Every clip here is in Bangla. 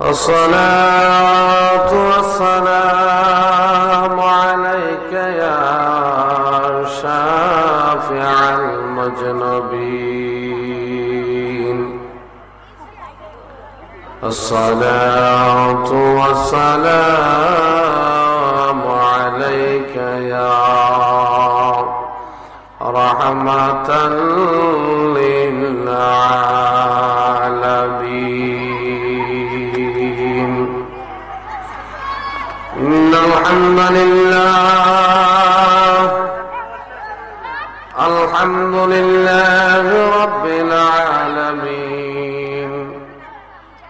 الصلاة والسلام عليك يا شافع المذنبين. الصلاة والسلام عليك يا رحمة للعالمين. إن الحمد لله رب العالمين،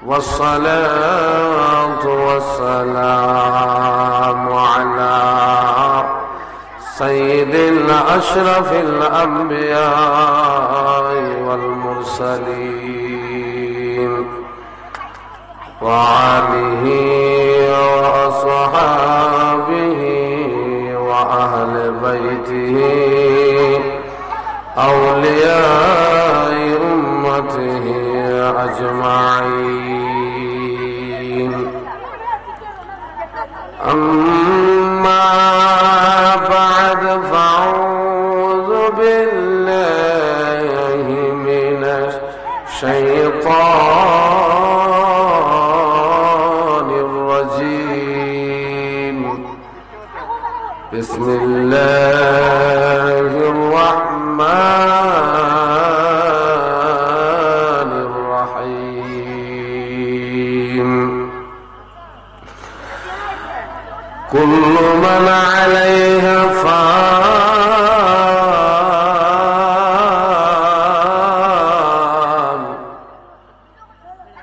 والصلاة والسلام على سيد الأشرف الأنبياء والمرسلين، وآله وأصحابه وأهل بيته أولياء أمته أجمعين. أما بعد، فأعوذ بالله من الشيطان الرجيم. بسم الله الرحمن الرحيم. كل من عليها فان،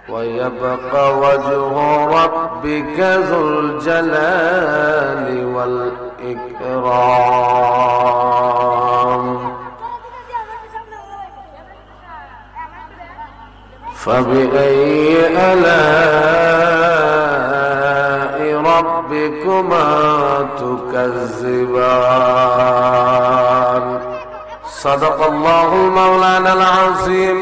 ويبقى وجه ربك ذو الجلال والإكرام. فبأي آلاء ربكما تكذبان. صدق الله مولانا العظيم،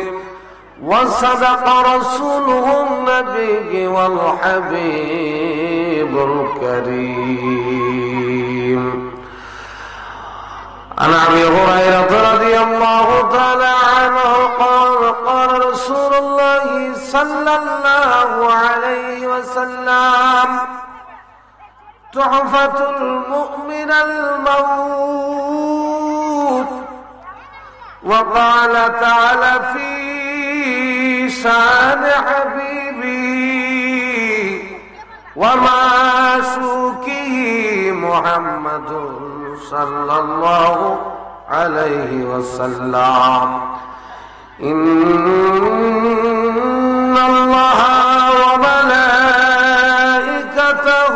وصدق رسوله النبي والحبيب الكريم. عن أبي هريرة رضي الله تعالى عنه قال قال رسول الله صلى الله عليه وسلم: تحفة المؤمن الموت. وقال تعالى في شان حبيبي ومعشوقه محمد صلى الله عليه وسلم: إن الله وملائكته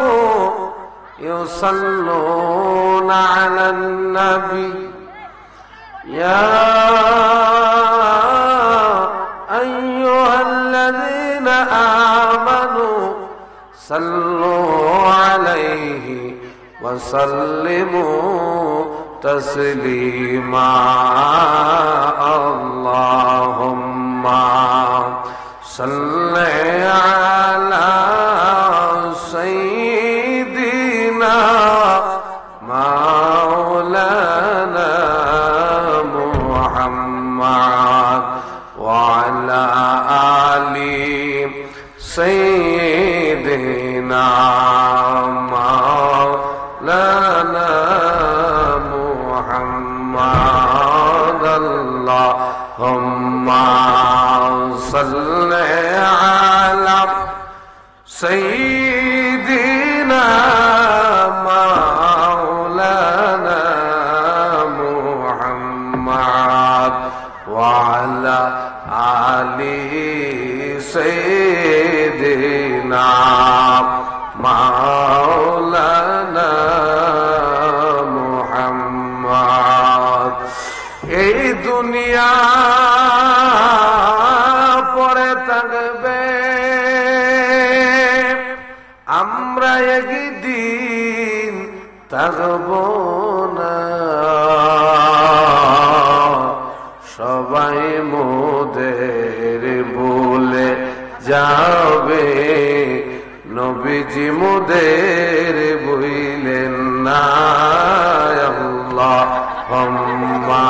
يصلون على النبي يا أيها الذين آمنوا صلوا عليه وسلموا تسليما. اللهم صل على سيدنا مولانا محمد وعلى آل سيدنا مولانا محمد. اللهم صل على سيدنا مولانا محمد وعلى آل سيدنا مولانا محمد. এই দুনিয়া পরে থাকবে, আমরা একদিন থাকব না। সবাই মোদের ভুলে যাবে নবীজি মোদের বইলেন না আল্লাহুম্মা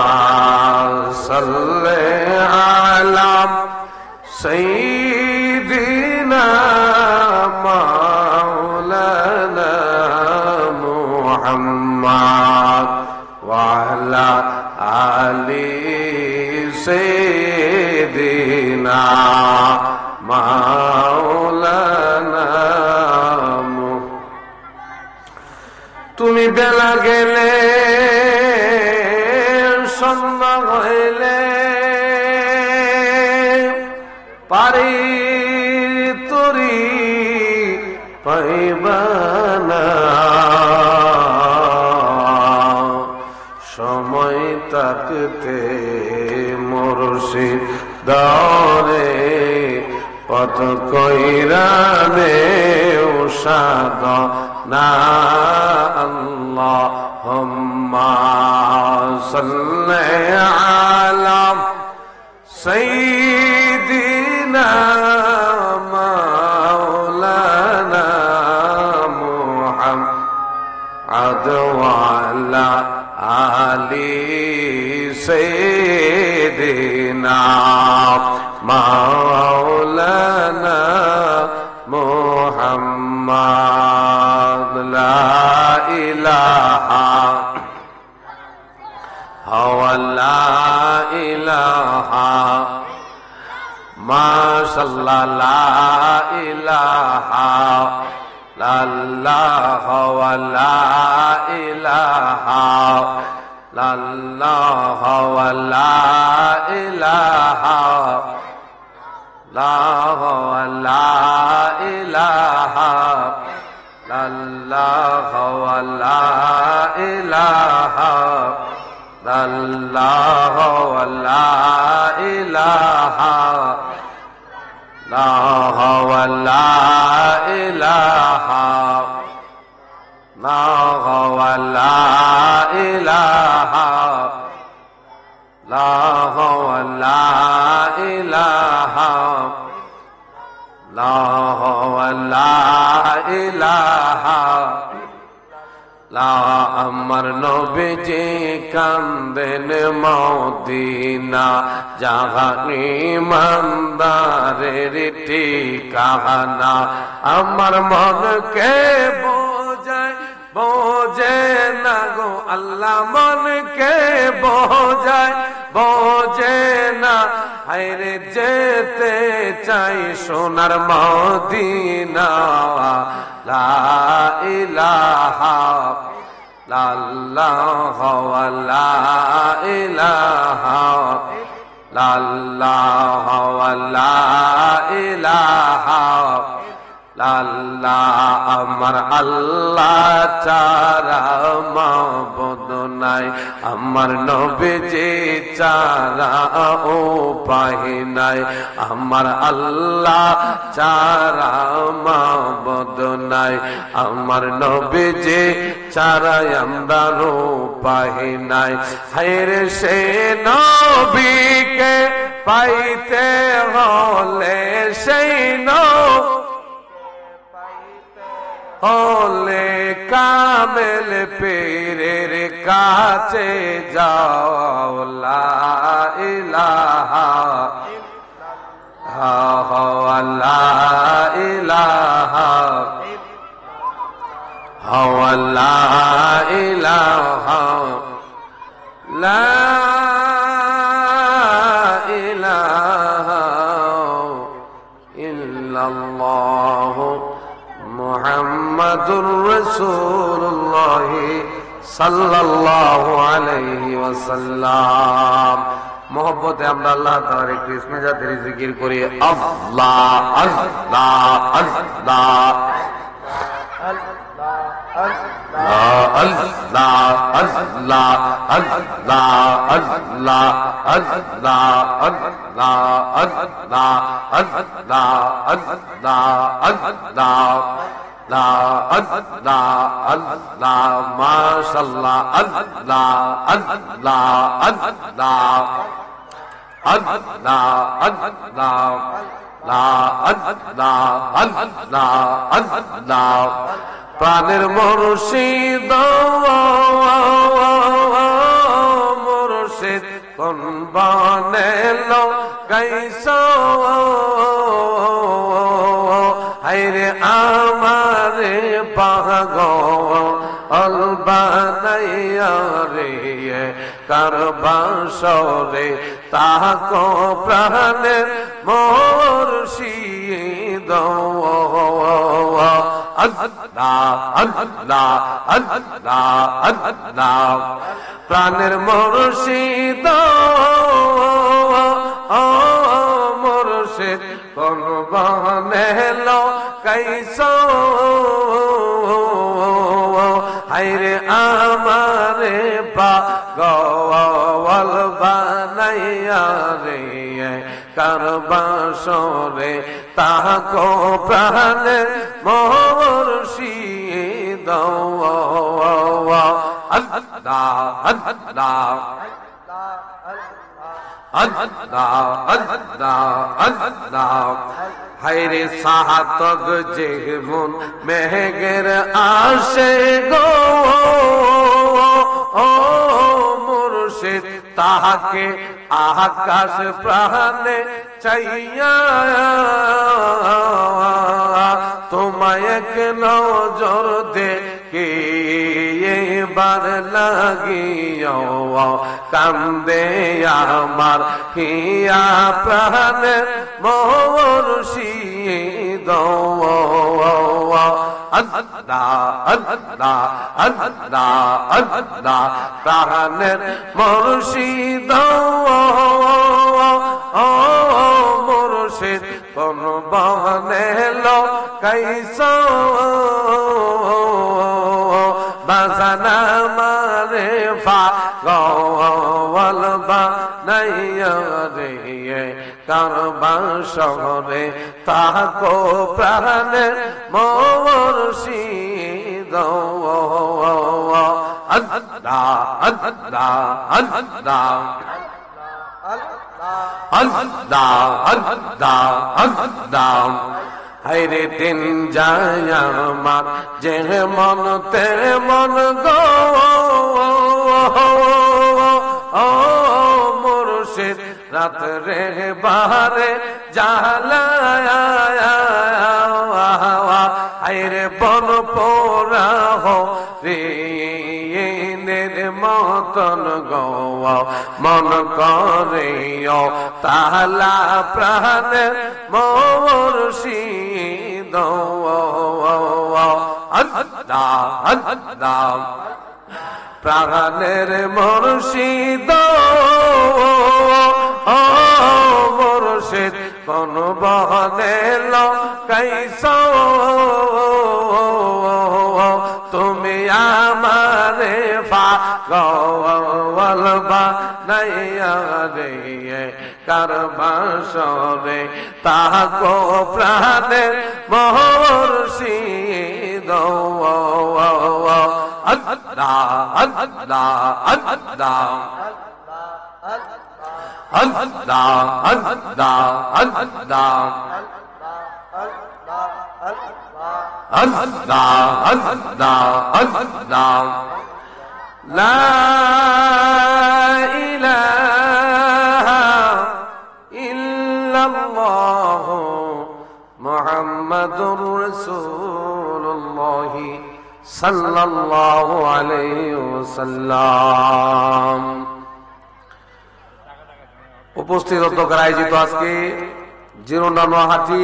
সাল্লি আলা সাইয়্যিদিনা মাওলানা মুহাম্মদ ওয়া আলা আলি সাইয়্যিদিনা মাওলানা। তুমি বেলা গেলে সন্ধ্যা হইলে পারি তরি পাইবা না, সময় থাকতে মুর্শিদ দরে পথ কইরা নেউসাদ না। আল্লাহুম্মা সাল্লি আলা সাইয়্যিদিনা মাওলানা মুহাম্মদ ওয়া আলা আলি সাইয়্যিদিনা মাওলানা মুহাম্মদ। লা ইলাহা লা ইলাহা মাশাআল্লাহ লা ইলাহা লাল্লাহ ওয়া লা ইলাহা লাল্লাহ ওয়া লা ইলাহা লাহ ওয়া লা ইলাহা লাল্লাহ ওয়া লা ইলাহা লাল্লাহ ওয়া লা ইলাহা লাহ ওয়া লা ইলাহা লাহ ওয়া লা ইলাহা লাহ ওয়া লা ইলাহা লাহ ওয়া লা ইলাহা লা। আমার নবীজি কান্দেন মদিনা জাহানি ইমানদারের ঠিকানা। আমার মনকে বোঝায় বোঝে না গো আল্লাহ, মনকে বোঝায় বোঝে না। হায়রে যেতে চাই সোনার মদিনা। লা ইলাহা লাল্লাহ ওয়া লা ইলাহা লাল্লাহ ওয়া লা ইলাহা লাল্লাহ। আমার আল্লাহ ছাড়া মাবুদ নাই, আমার নবীজি ছাড়া উপায় নাই। আমার আল্লাহ ছাড়া মাবুদ নাই, আমার নবীজি ছাড়া আমার উপায় নাই। হায়রে সে নবীকে পাইতে হলে সেই হলে কামেল পীরের কাছে যাও। লা ইলাহা লা ইলাহা লা ইলাহা লা ইলাহা ইল্লাল্লাহ মুহাম্মাদুর রাসূলুল্লাহ সাল্লাল্লাহু আলাইহি ওয়াসাল্লাম। মোহব্বতে আমরা আল্লাহ তাআলার একটু ইসমে জাতের জিকির করি। আল্লাহ আল্লাহ আল্লাহ আল্লাহ আল্লাহ আল্লাহ আল্লাহ আল্লাহ আল্লাহ আল্লাহ আল্লাহ লা আল্লাহ আল্লাহ মাশাআল্লাহ আল্লাহ আল্লাহ আল্লাহ আল্লাহ আল্লাহ প্রাণের মুর্শিদ মুর্শিদ কোন বানেল গাইছো হায়রে আমারে পাগল বানাইয়া রে কারবাসরে তাকো প্রাণের মুর্শিদ আল্লাহ আল্লাহ আল্লাহ আল্লাহ প্রাণের মুর্শিদ মুর্শিদ কোন বানেল গাইছো হায়রে আমারে পাগল বানাইয়া রে কারবাসরে তাকো প্রাণের মুর্শিদ আল্লাহ আল্লাহ আল্লাহ আল্লাহ আল্লাহ হায়রে সাহাতক যে মন মেঘের আসে গো ও মুর্শিদ তাহাকে আকাশ প্রাণে চাইয়া তোমায় এক নজর দেখে এবার লাগিও কান্দে আমার হিয়া প্রাণের মুর্শিদ আল্লাহ আল্লাহ আল্লাহ আল্লাহ প্রাণের মুর্শিদ মুর্শিদ কোন বানেল গাইছো বাজানা মারে পাগল বানাইয়া রে কারবাসরে তাকো প্রাণের মুর্শিদ আল্লাহ আল্লাহ আল্লাহ আল্লাহ আল্লাহ আল্লাহ হায়রে দিন যায় আমার যে মন তে মন গো মুর্শিদ রাত রে বাহারে জালায়া হায়রে বন পোরা হো রে মতন গো মন করে তাহলা প্রাণের মুর্শিদ আল্লাহ আল্লাহ প্রাণের মুর্শিদ মুর্শিদ কোন বানেল গাইছো তুমি আমারে পাগল বানাইয়া রে কারবাসরে তাকো প্রাণের মুর্শিদ আল্লাহ আল্লাহ আল্লাহ আল্লাহ আল্লাহ আল্লাহ আল্লাহ আল্লাহ আল্লাহ লা ইলাহা ইল্লাল্লাহ মুহাম্মাদুর রাসূলুল্লাহ সাল্লাল্লাহু আলাইহি ওয়াসাল্লাম। উপস্থিত অধ্যক্ষের আয়োজিত আজকে জিরোনা নোয়াহাটি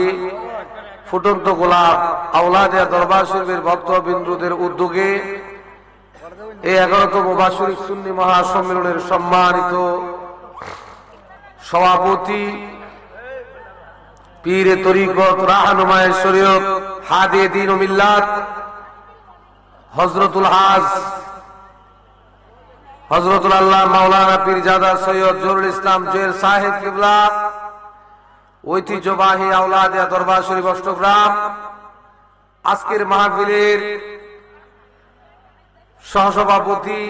ফুটন্ত গোলাপ আওলাদিয়া দরবার শরীফের ভক্তবিন্দুদের উদ্যোগে এই 11তম বাৎসরিক সুন্নি মহাসম্মেলনের সম্মানিত সভাপতি পীরে তরিকত রাহনুমায়ে শরীয়ত হাদিয়ে দ্বীন ও মিল্লাত হযরতুল হাজ হযরতুল আল্লাহ মাওলানা পীরজাদা সৈয়দ জহুরুল ইসলাম জুয়েল সাহেব কিবলা ঐতিহ্যবাহী আওলাদিয়া দরবার শরীফ অষ্টগ্রাম আজকের মাহফিলের সহসভাপতি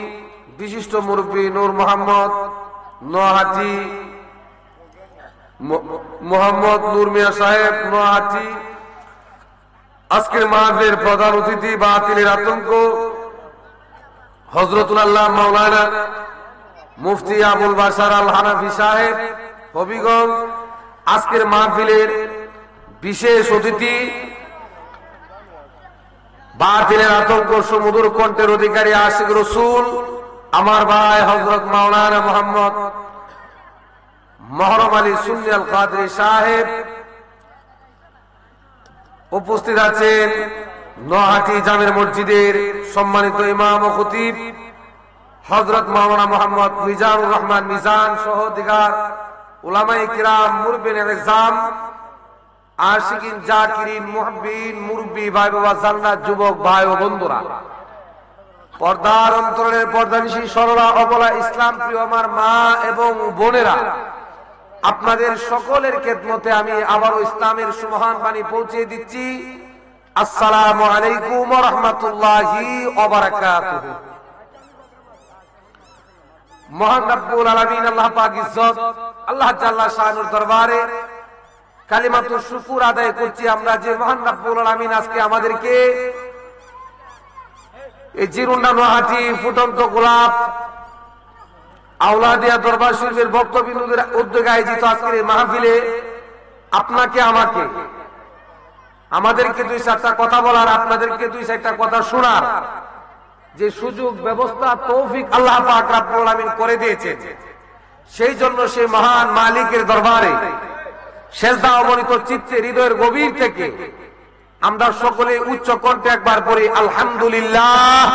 বিশিষ্ট মুরব্বী নূর মোহাম্মদ নোয়াহাটি মোহাম্মদ নূর মিয়া সাহেব নোয়াহাটি। আজকের মাহফিলের প্রধান অতিথি বাতিলের আতঙ্ক হযরতুল্লাহ মাওলানা মুফতি আবুল বাশার আল হানাফি সাহেব হবিগঞ্জ। আজকের মাহফিলের বিশেষ অতিথি বাতিলের আতঙ্ক সুমধুর কণ্ঠের অধিকারী আশিক রসুল আমার ভাই হযরত মাওলানা মোহাম্মদ মহরম আলী সুন্নি আল কাদরি সাহেব। উপস্থিত আছেন নোয়াহাটি জামের মসজিদের সম্মানিত ইমাম ও খতিব হযরত মাওলানা মোহাম্মদ মিজানুর রহমান মিজান সহ দিগার উলামায়ে কিরাম, মুরব্বিন ইজাম, আশিকিন, জাকিরিন, মুহিব্বিন, মুরব্বি ভাই বাবা, জান্নাত যুবক ভাই ও বন্ধুরা, পর্দার অন্তরের পর্দানিশী সরলা অবলা ইসলাম প্রিয় আমার মা এবং বোনেরা, আপনাদের সকলের খেদমতে আমি আবারও ইসলামের সুমহান বাণী পৌঁছে দিচ্ছি। আসসালামু আলাইকুম ওয়া রাহমাতুল্লাহি ওয়া বারাকাতুহু। মহান রব্বুল আলামিন আল্লাহ পাক ইজ্জত আল্লাহ জাল্লা শানুর দরবারে কালিমাতুশ শুকর আদায় করছি আমরা যে মহান রব্বুল আলামিন আজকে আমাদেরকে এই জিরুন্ডা নোয়াহাটি ফুটন্ত গোলাপ আউলাদিয়া দরবার শরীফের বক্তব্যের উদ্যোগে আয়োজিত আজকের এই মাহফিলে আপনাকে আমাকে আমাদেরকে দুই চারটা কথা বলার, আপনাদেরকে দুই চারটা কথা শোনার যে সুযোগ ব্যবস্থা তৌফিক আল্লাহ পাক রব্বুল আলামিন করে দিয়েছেন, সেই জন্য সেই মহান মালিকের দরবারে সেজদা অবনীত চিত্তে হৃদয়ের গভীর থেকে আমরা সকলে উচ্চ কণ্ঠে একবার পড়ি আলহামদুলিল্লাহ।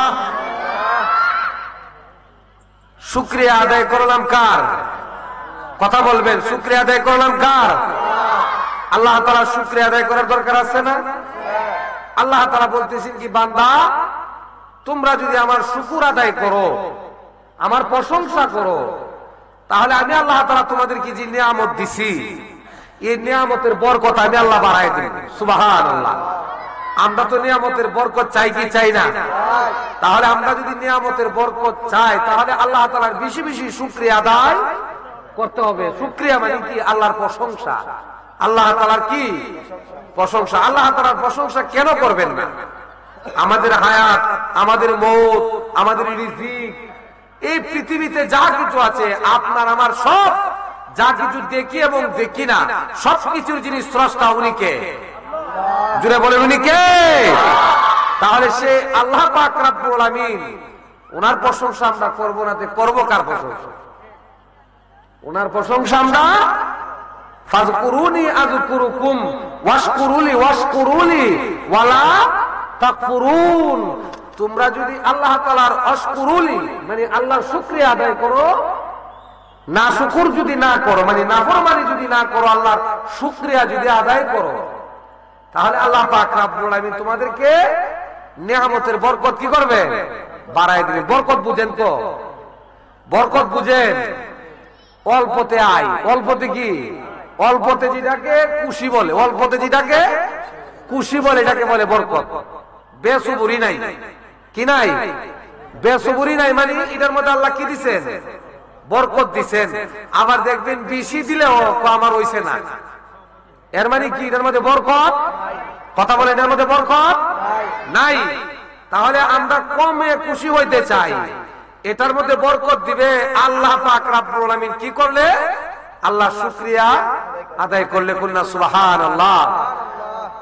শুকরিয়া আদায় করলাম কার? কথা বলবেন, শুকরিয়া আদায় করলাম কার? আল্লাহ তাআলা শুকরিয়া আদায় করার দরকার আছে না? আল্লাহ তাআলা বলতেছেন কি, বান্দা তোমরা যদি আমার শুকর আদায় করো, আমার প্রশংসা করো, তাহলে আমি আল্লাহ তাআলা তোমাদেরকে যে নিয়ামত দিছি এই নিয়ামতের বরকত আমি আল্লাহ বাড়ায় দেব। সুবহানাল্লাহ। আমরা তো নিয়ামতের বরকত চাই কি চাই না? তাহলে আমরা যদি নিয়ামতের বরকত চাই তাহলে আল্লাহ তাআলার বেশি বেশি শুকরিয়া আদায় করতে হবে। শুকরিয়া মানে কি? আল্লাহর প্রশংসা। আল্লাহ তাআলার কি প্রশংসা? আল্লাহ তাআলার প্রশংসা কেন করবেন না? আমাদের হায়াত, আমাদের মওত, আমাদের রিজিক, এই পৃথিবীতে যা কিছু আছে আপনার আমার সব যা কিছু দেখি এবং দেখি না সবকিছুর যিনি স্রষ্টা উনি কে? জুড়ে বলেন উনি কে? তাহলে সে আল্লাহ পাক রব্বুল আলামিন, ওনার প্রশংসা আমরা করব না, করব কার প্রশংসা? ওনার প্রশংসা আমরা ফাযকুরুনি আযকুরুকুম ওয়াশকুরুলি ওয়ালা তাকফুরুন। তোমরা যদি আল্লাহ তাআলার আশকুরুলি মানে আল্লাহর শুকরিয়া আদায় করো, না শুকর যদি না করো মানে নাফরমানি যদি না করো, আল্লাহর শুকরিয়া যদি আদায় করো, তাহলে আল্লাহ পাক রব্বুল আলামিন তোমাদেরকে নিয়ামতের বরকত কি করবে? বাড়ায় দিবে। বরকত বুঝেন তো? বরকত বুঝেন? অল্পতে আয়, অল্পতে কি? অল্পতে যেটাকে খুশি বলে, অল্পতে যেটাকে খুশি বলে এটাকে বলে বরকত। বেসুবুরি নাই, কি নাই? বেসুবুরি নাই মানে এটার মধ্যে আল্লাহ কি দিছেন? বরকত দিছেন। আবার দেখবেন বেশি দিলেও আমার হইছে না, এর মানে কি? এটার মধ্যে বরকত, কথা বলে, এটার মধ্যে বরকত নাই। তাহলে আমরা কমে খুশি হইতে চাই, এটার মধ্যে বরকত দিবে আল্লাহ পাক রব্বুল আলামিন কি করলে? আল্লাহ শুকরিয়া আদায় করলে। কুলনা সুবহানাল্লাহ।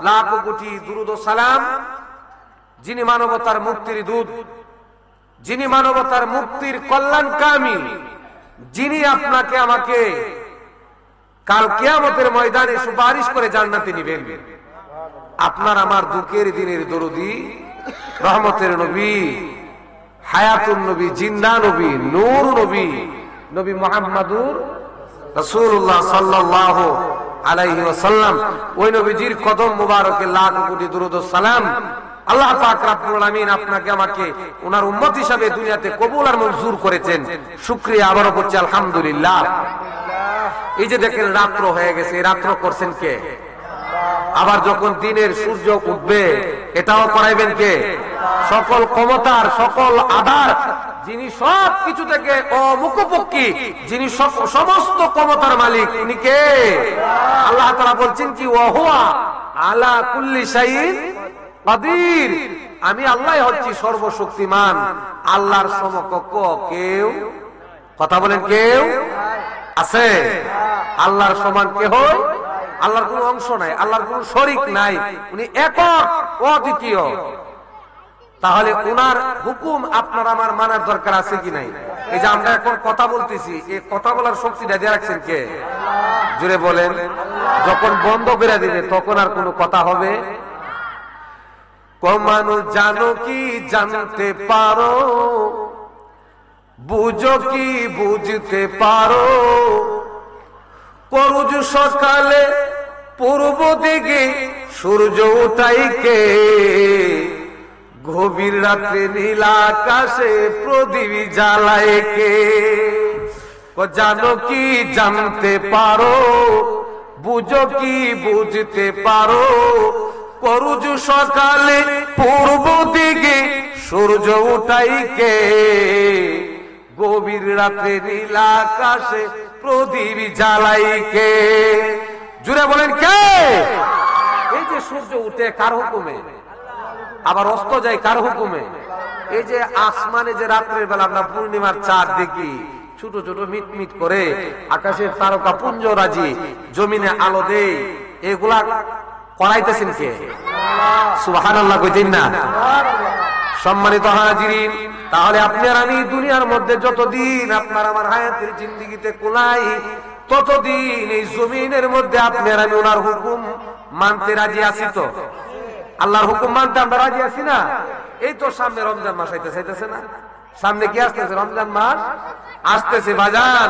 লাখ কোটি দুরূদ ও সালাম যিনি মানবতার মুক্তির দূত, যিনি মানবতার মুক্তির কল্যাণকামী, যিনি আপনাকে আমাকে কাল কিয়ামতের ময়দানে সুপারিশ করে জান্নাতে নিবেন, আপনার আমার দুঃখের দিনের দরদি, রহমতের নবী, হায়াতুন নবী, জিন্দা নবী, নূর নবী, নবী মুহাম্মাদুর রাসূলুল্লাহ সাল্লাল্লাহু আলাইহি ওয়াসাল্লাম, ওই নবীজির কদম মুবারকে লাখ কোটি দুরূদ ও সালাম। আল্লাহ পাক রব্বুল আলামিন আপনাকে আমাকে ওনার উম্মত হিসাবে দুনিয়াতে কবুল আর মঞ্জুর করেছেন। শুকরিয়া আবারও করছি আলহামদুলিল্লাহ। এই যে দেখেন রাত্র হয়ে গেছে, রাত্র করছেন কে? আবার যখন দিনের সূর্য উঠবে এটাও করাইবেন কে? সকল ক্ষমতার, সকল আধার যিনি সব কিছু থেকে অমুখপক্ষী, যিনি সমস্ত ক্ষমতার মালিক, উনি কে? আল্লাহ তাআলা বলছেন কি ওয়াহুয়া আলা কুল্লি শাইইন কাদির, আমি আল্লাহ হচ্ছি সর্বশক্তিমান। আল্লাহর সমকক্ষ কেউ, কথা বলেন, কেউ আছে? আল্লাহর সমান কেহ, আল্লাহর কোন অংশ নাই, আল্লাহর কোন শরীক নাই, উনি একক অদ্বিতীয়। তাহলে উনার হুকুম আপনার আমার মানার দরকার আছে কি নাই? এই যে আমরা এখন কথা বলতেছি, এই কথা বলার শক্তিটা দিয়ে রাখছেন কে? জুড়ে বলেন। যখন বন্ধ করে দিবে তখন আর কোনো কথা হবে? মানুষ জানো কি জানতে পারো, বুঝো কি বুঝতে পারো, করুজ সকালে পূর্ব দিকে সূর্য উঠাইকে, গভীর রাত্রে নীল আকাশে প্রদীপ জ্বালায় কে? জানো কি জানতে পারো, বুঝো কি বুঝতে পারো, করুজ সকালে পূর্ব দিকে সূর্য উঠাইকে, গভীর রাত্রে নীল আকাশে প্রদীপ জ্বালাইকে। জুড়ে বলেন কে? এই যে সূর্য উঠে কার হুকুমে, আবার অস্ত যায় কার হুকুমে? এই যে আসমানে যে রাত্রের বেলা আমরা পূর্ণিমার চাঁদ দেখি, ছোট ছোট মিটমিট করে আকাশের তারকা পুঞ্জ রাজি জমিনে আলো দেয়, এগুলা করাইতেছেন কে? সুবহানাল্লাহ কইতেন না? সম্মানিত হাজিরিন, তাহলে আপনি আর আমি দুনিয়ার মধ্যে যতদিন আপনার আমার হায়াতের জিন্দেগিতে কোলাই, ততদিন এই জমিনের মধ্যে আপনি আর আমি ওনার হুকুম মানতে রাজি আছি তো? আল্লাহর হুকুম মানতে আমরা রাজি আছি না? এই তো সামনে রমজান মাস আইতেছে না? সামনে কি আসতেছে? রমজান মাস আসতেছে বাজান।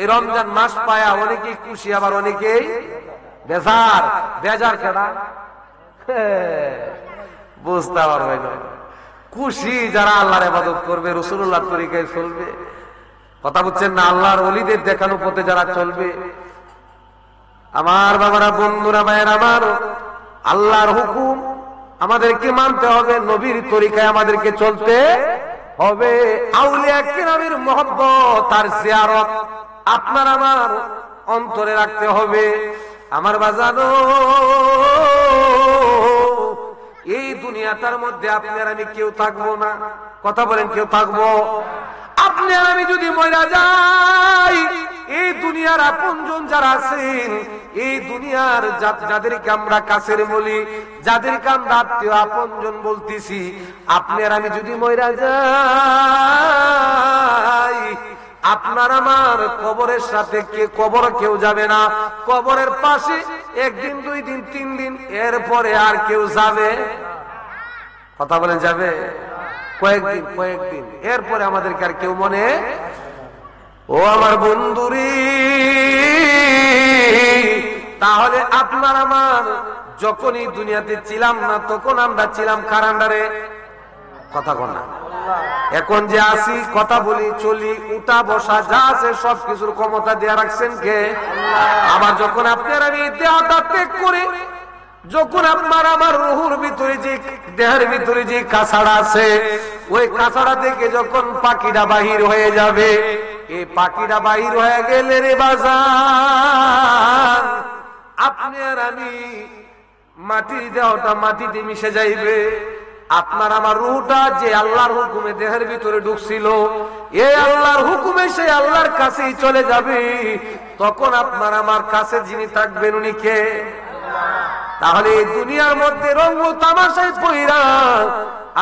এই রমজান মাস পায়া অনেকেই খুশি, আবার অনেকেই বেজার। বেজার কেনা বুঝতে পারবে না। খুশি যারা আল্লাহর ইবাদত করবে, রাসূলুল্লাহর তরিকায় চলবে, কথা বুঝছেন না? আল্লাহর ওলিদের দেখানো পথে যারা চলবে। আমার বাবারা, বন্ধুরা, ভাইয়ের আমার, আল্লাহর হুকুম আমাদেরকে মানতে হবে, নবীর তরিকায় আমাদেরকে চলতে হবে। আউলিয়া কিরামের মহব্বত আর জিয়ারত আপনার আমার অন্তরে রাখতে হবে। আমার বাজানো, এই দুনিয়াটার মধ্যে আপনি আর আমি কেউ থাকবো না, কথা বলেন, কেউ থাকবো? আপনি আর আমি যদি মরে যাই, এই দুনিয়ার আপনজন যারা আছেন, এই দুনিয়ার যাদেরকে আমরা কাছের বলি, যাদেরকে আমরা আত্মীয় আপনজন বলতেছি, আপনি আর আমি যদি মরে যাই, আপনার আমার কবরের সাথে কবর কেউ যাবে না। কবরের পাশে একদিন, 2 দিন, 3 দিন, এরপরে আর কেউ যাবে? কথা বলেন, যাবে? কয়েকদিন এরপরে আমাদেরকে আর কেউ মনে। ও আমার বন্ধুরি, তাহলে আপনার আমার যখনই দুনিয়াতে ছিলাম না, তখন আমরা ছিলাম কার আন্ডারে? কথা বল না। এখন যে আসি, কথা বলি, চলি, উঠা বসা যা আছে সবকিছুর ক্ষমতা দিয়ে রাখছেন কে? আবার যখন আপনার আমি দেহটা ত্যাগ করে, যখন আপনার আমার রুহুর ভিতরে যে, দেহের ভিতরে যে কাছাড়া আছে, ওই কাছাড়া থেকে যখন পাখিটা বাহির হয়ে যাবে, এই পাখিটা বাহির হয়ে গেলে রে বাজার, আপনি আর আমি মাটির দেহটা মাটিতে মিশে যাইবে। আপনার আমার রুহটা যে আল্লাহর হুকুমে দেহের ভিতরে ঢুকছিল, এই আল্লাহর হুকুমে সে আল্লাহর কাছেই চলে যাবে। তখন আপনার আমার কাছে যিনি থাকবেন উনি কে? তাহলে এই দুনিয়ার মধ্যে রঙ তামাশায় পইরা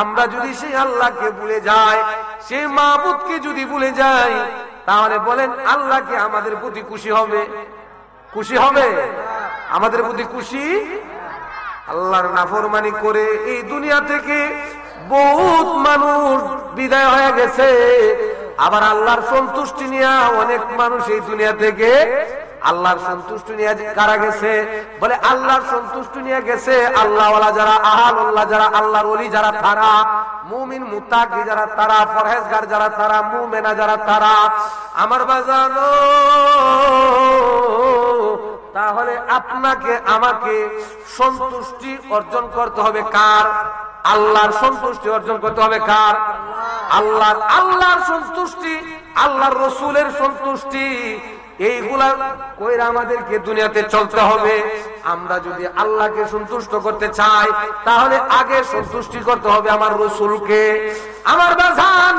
আমরা যদি সেই আল্লাহকে ভুলে যাই, সেই মাবুদকে যদি ভুলে যাই, তাহলে বলেন আল্লাহ কি আমাদের প্রতি খুশি হবে? খুশি হবে? আমাদের প্রতি খুশি? আল্লাহর নাফরমানি করে এই দুনিয়া থেকে বহুত মানুষ বিদায় হয়ে গেছে, আবার আল্লাহর সন্তুষ্টি নিয়ে অনেক মানুষ এই দুনিয়া থেকে আল্লাহর সন্তুষ্টি নিয়ে কারা গেছে? বলে আল্লাহর সন্তুষ্টি নিয়ে গেছে আল্লাহওয়ালা যারা, আহালুল্লাহ যারা, আল্লাহর ওলি যারা, তারা মুমিন মুত্তাকি যারা, তারা পরহেজগার যারা, তারা মুমিনা যারা, তারা। আমার বাজানো, তাহলে আপনাকে আমাকে সন্তুষ্টি অর্জন করতে হবে কার? আল্লাহর সন্তুষ্টি অর্জন করতে হবে কার? আল্লাহর সন্তুষ্টি, আল্লাহর রসুলের সন্তুষ্টি, এইগুলা কইরা আমাদেরকে দুনিয়াতে চলতে হবে। আমরা যদি আল্লাহকে সন্তুষ্ট করতে চাই তাহলে আগে সন্তুষ্টি করতে হবে আমার রসুলকে। আমার বাজান,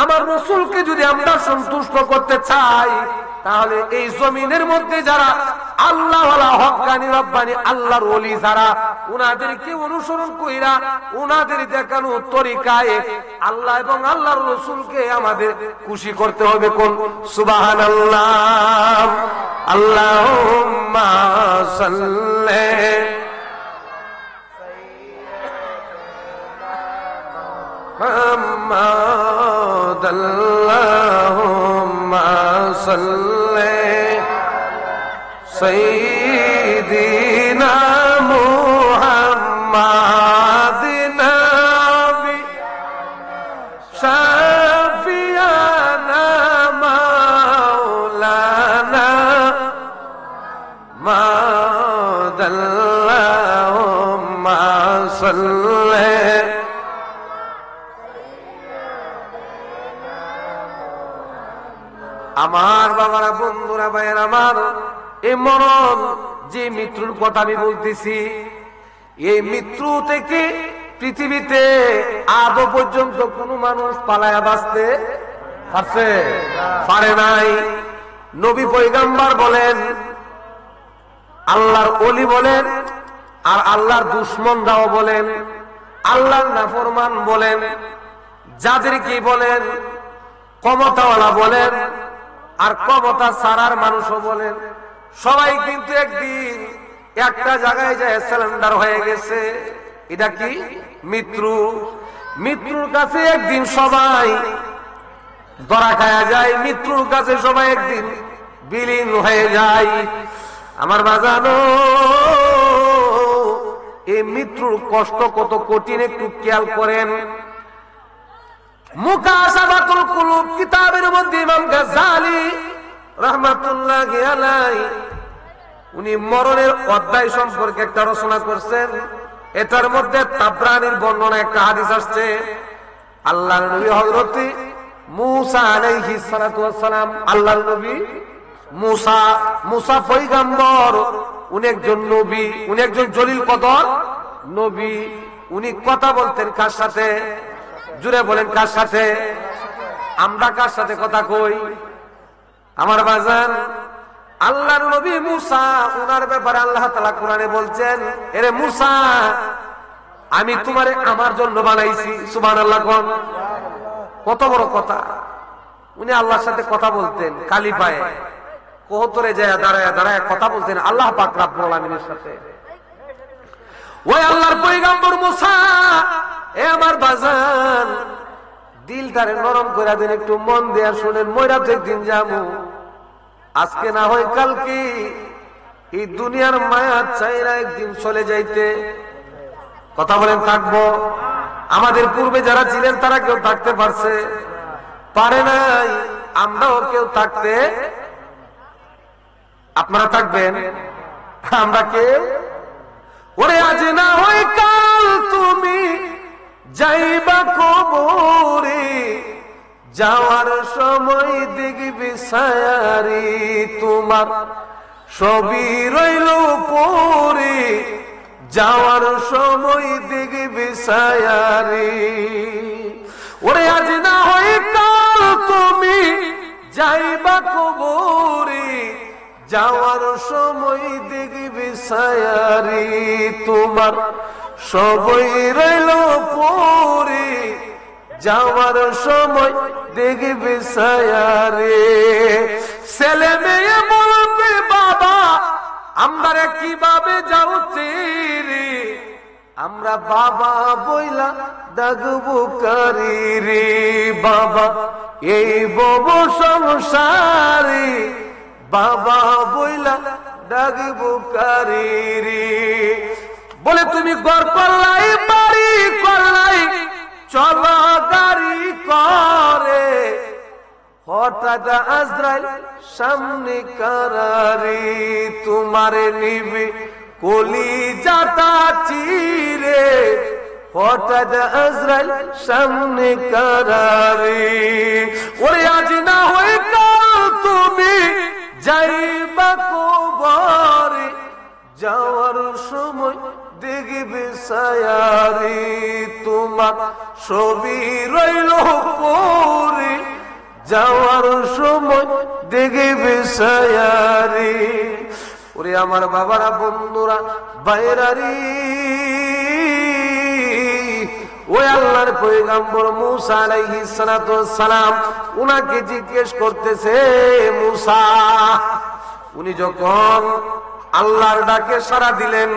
আমার রসুলকে যদি আমরা সন্তুষ্ট করতে চাই তাহলে এই জমিনের মধ্যে যারা আল্লাহ ওয়ালা হক্কানি রব্বানি আল্লাহর ওলি যারা, উনাদেরকে অনুসরণ কইরা উনাদের দেখানো তরিকায় আল্লাহ এবং আল্লাহর রসুলকে আমাদের খুশি করতে হবে। কোন সুবহানাল্লাহ। আল্লাহুম্মা সাল্লি মুহাম্মাদ, আল্লাহুম্মা সাল্লি সাইয়্যিদিনা মুহাম্মাদ নবী শাফিয়ানা মাওলানা মুহাম্মাদ, আল্লাহুম্মা সাল্লি। আমার বাবারা, বন্ধুরা, ভাইয়ের আমার, এই মরণ যে মৃত্যুর কথা আমি বলতেছি, এই মৃত্যু থেকে পৃথিবীতে আদৌ পর্যন্ত কোন মানুষ পালায়া বাঁচতে পারছে? পারে নাই। নবী পয়গম্বর বলেন, আল্লাহর ওলি বলেন, আর আল্লাহর দুশমনরাও বলেন, আল্লাহর নাফরমান বলেন, যাদেরকে বলেন ক্ষমতাওয়ালা বলেন, আর ক্ষমতা ছাড়ার মানুষও বলেন, সবাই কিন্তু একদিন একটা জায়গায় যায় সিলিন্ডার হয়ে গেছে। এটা কি? মৃত্যু। মৃত্যুর কাছে একদিন সবাই ধরা খায়া যায়, মৃত্যুর কাছে সবাই একদিন বিলীন হয়ে যায়। আমার বাজানো, এই মৃত্যুর কষ্ট কত কঠিন একটু খেয়াল করেন। মুকাশাফাতুল কুলুব কিতাবের মধ্যে ইমাম গাজ্জালী রাহমাতুল্লাহি আলাইহি উনি মরণের অধ্যায় সম্পর্কে একটা রচনা করছেন। এটার মধ্যে তাবরানীর বর্ণনা একটা হাদিস আসছে। আল্লাহর নবী হযরত মূসা আলাইহিস সালাতু ওয়াস সালাম, আল্লাহর নবী মুসা পয়গম্বর, উনি একজন নবী, উনি একজন জলিল কদর নবী। উনি কথা বলতেন কার সাথে? জুড়ে বলেন, কার সাথে? আমরা কার সাথে কথা কই? আমার বাজান, আল্লাহর নবী মুসা, উনার ব্যাপারে আল্লাহ তাআলা কোরআনে বলছেন, এরে মুসা, আমি তোমারে আমার জন্য বানাইছি। সুবহানাল্লাহ। কোন কত বড় কথা! উনি আল্লাহর সাথে কথা বলতেন খালি পায়ে, কোহতরে যায় দাঁড়ায় দাঁড়ায় কথা বলতেন আল্লাহ পাক রব্বুল আলামিনের সাথে। ওই আল্লাহর পয়গম্বর মুসা, এ আমার বাজান, দিলটারে নরম করে দেন, একটু মন দেয়া শুনেন। মইরা তো একদিন যাবো, আজকে না হয় কালকে। এই দুনিয়ার মায়া চাইরা একদিন চলে যাইতে। কথা বলেন, থাকবো? আমাদের পূর্বে যারা ছিলেন তারা কেউ থাকতে পারছে? পারে নাই। আমরাও কেউ থাকতে, আপনারা থাকবেন, আমরা কেউ। ওরে আজ না হয় কাল তুমি যাইবা কবরে, যাওয়ার সময় দেখবি ছায়ারি তোমার সবই রইল পরে, যাওয়ার সময় দেখবি ছায়ারি। ওরে আজ না হয় কাল তুমি যাইবা কবরে, যাওয়ার সময় দেখবি ছায়ারি তোমার সবই রইল পরে, যাওয়ার সময় দেখবি ছায়ারে। ছেলে মেয়ে বলবে বাবা আমরা কিভাবে যাও রে, আমরা বাবা বইলা ডাকবো কারি রে। বাবা এই বব সংসারে, বাবা বইলা ডাকবো কারি রে। বলে তুমি ঘর করলাই, বাড়ি করলাই, চলো গাড়ি করে, হঠাৎ আজরাইল সামনে কারারি তোমারে নিবে কলিজাটা চিরে, হঠাৎ আজরাইল সামনে কারারে, ওরে আজ না হয় কাল তুমি যাইবা কবরে, যাওয়ার সময় দেখবে সায়ারে, তোমার ছবি রইল পরে, যাওয়ার সময় দেখবে সায়ারে। ওরে আমার বাবারা, বন্ধুরা, বাইরারি, ওই আল্লাহর পয়গম্বর মুসা আলাইহিস সালাতু ওয়াস সালাম উনাকে জিজ্ঞেস করতেছে, মুসা, উনি যখন আল্লাহর ডাকে সাড়া দিলেন,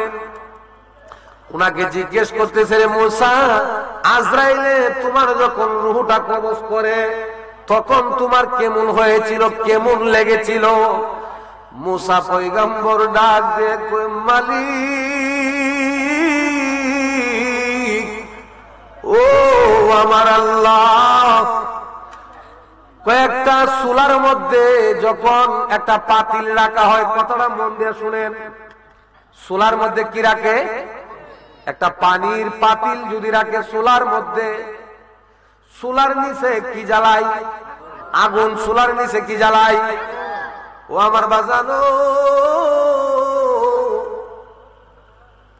উনাকে জিজ্ঞেস করতেছে, রে মুসা, আজরাইলে তোমার যখন রূহটা কবজ করে তখন তোমার কেমন হয়েছিল, কেমন লেগেছিল? মুসা পয়গম্বর ডাক দিয়ে কই, মালিক, ও আমার আল্লাহ, কয়েকটা চুলার মধ্যে যখন একটা পাতিল রাখা হয়, কথাটা মন দিয়ে শুনেন, চুলার মধ্যে কি রাখে? একটা পানির পাতিল যদি রাখে চুলার মধ্যে, চুলার নিচে কি জ্বালাই? আগুন। চুলার নিচে কি জ্বালাই? ও আমার বাজানো,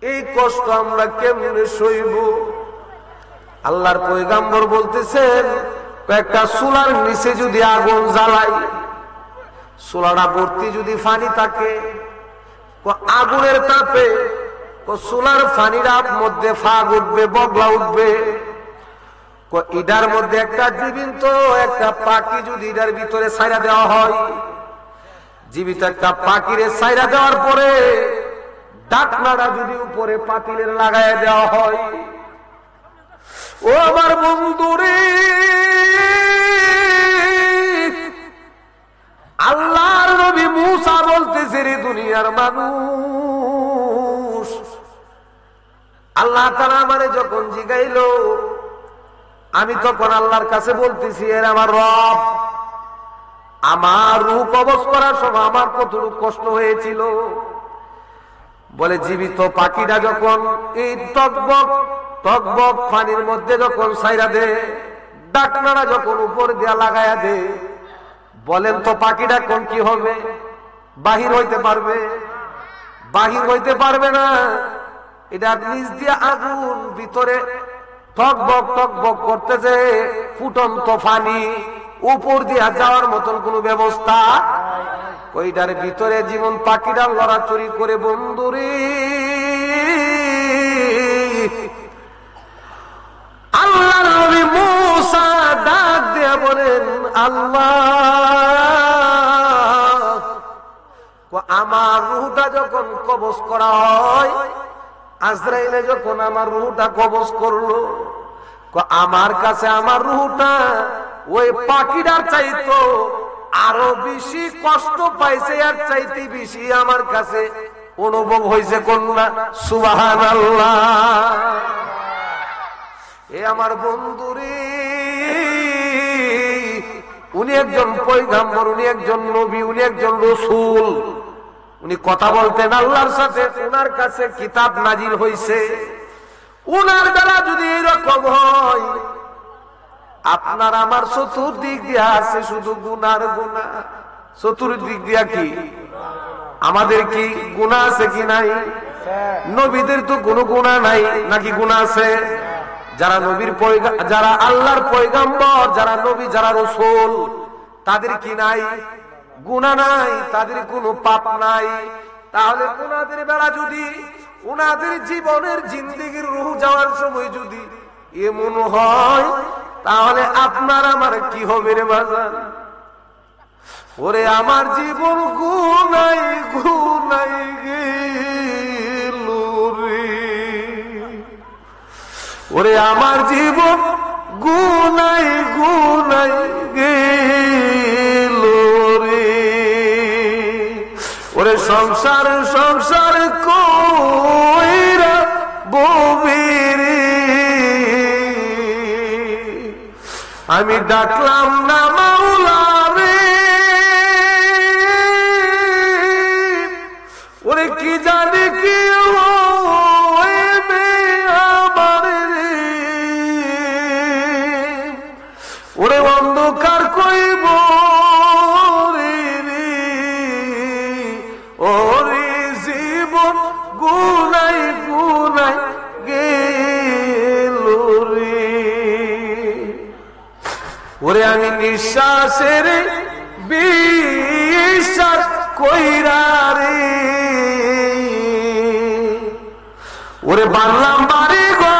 এই কষ্ট আমরা কেমনে সইব? আল্লাহর পয়গম্বর বলতেছেন, কয়েকটা চুলার নিচে যদি আগুন জ্বালাই, চুলাটা ভর্তি যদি পানি থাকে, আগুনের তাপে চুলার পানির মধ্যে ফাগ উঠবে, বগলা উঠবে। ইটার মধ্যে একটা জীবিত একটা পাখি যদি এটার ভিতরে ছাইরা দেওয়া হয়, জীবিত একটা পাখিরে ছাইরা দেওয়ার পরে ডাকনাটা যদি উপরে পাতিলের লাগায় দেওয়া হয়, ও আমার বন্ধুরে, আল্লাহর নবী মুসা বলতেছে, রে দুনিয়ার মানুষ, আল্লাহ তাআলা আমারে যখন জিগাইলো, আমি তখন আল্লাহর কাছে বলতেছি, এর আমার রব, আমার রূহ কবজ করার সময় আমার কতটুকু কষ্ট হয়েছিল। বলে, জীবিত পাখিটা যখন এই টকবক টকবক পানির মধ্যে যখন ছাইরা দে, ডাকনারা যখন উপর দিয়া লাগায়া দে, বলেন তো পাখিটা কোন কি হবে? বাহির হইতে পারবে? বাহির হইতে পারবে না। এটা নিচ দিয়ে আগুন, ভিতরে টকবক টকবক করতেছে, ফুটন্ত পানি, উপর দিয়া যাওয়ার মতন কোন ব্যবস্থা ওইটার ভিতরে জীবন পাখিটা লড়াচড়ি করে। বন্ধুরে, আল্লাহর নবী মুসা ডাক দিয়ে বলেন, আল্লাহ, আমার রূহটা যখন কবজ করা হয়, আজরাইলে যখন আমার রূহটা কবজ করলো, আমার কাছে আমার রূহটা ওই পাখিটার চাইতো আরো বেশি কষ্ট পাইছে, আর চাইতে বেশি আমার কাছে অনুভব হয়েছে। কন্যা সুবহানাল্লাহ। এ আমার বন্ধুরে, উনি একজন পয়গম্বর, উনি একজন নবী, উনি একজন রাসূল, উনি কথা বলতেন আল্লাহর সাথে, উনার কাছে কিতাব নাজিল হয়েছে। উনার দ্বারা যদি এরকম হয়, আপনার আমার চতুর্দিক দিয়া আছে শুধু গুনার গুনাহ। চতুর্দিক দিয়া কি আমাদের কি গুনাহ আছে কি নাই? নবীদের তো কোনো গুনাহ নাই, নাকি গুনাহ আছে? যারা নবীর যারা আল্লাহর পয়গম্বর, যারা নবী, যারা রাসূল, তাদের কি নাই? গুনাহ নাই, তাদের কোনো পাপ নাই। তাহলে উনাদের বেলা যদি, উনাদের জীবনের জিন্দেগির রূহ যাওয়ার সময় যদি এমন হয়, তাহলে আপনার আমার কি হবে রে বাজান? ওরে আমার জীবন গুনাই গুনাই গেল রে, ওরে আমার জীবন গুনাই গুনাই গেল রে। ওরে সংসার সংসার কইরা ববিরে, আমি ডাকলাম না মাওলা রে, ওরে কি জানি কি হইবে আমার রে। ওরে আমি নিঃশ্বাসের বিশ্বাস কইরা রে ওরে বাংলাম বাড়ি গো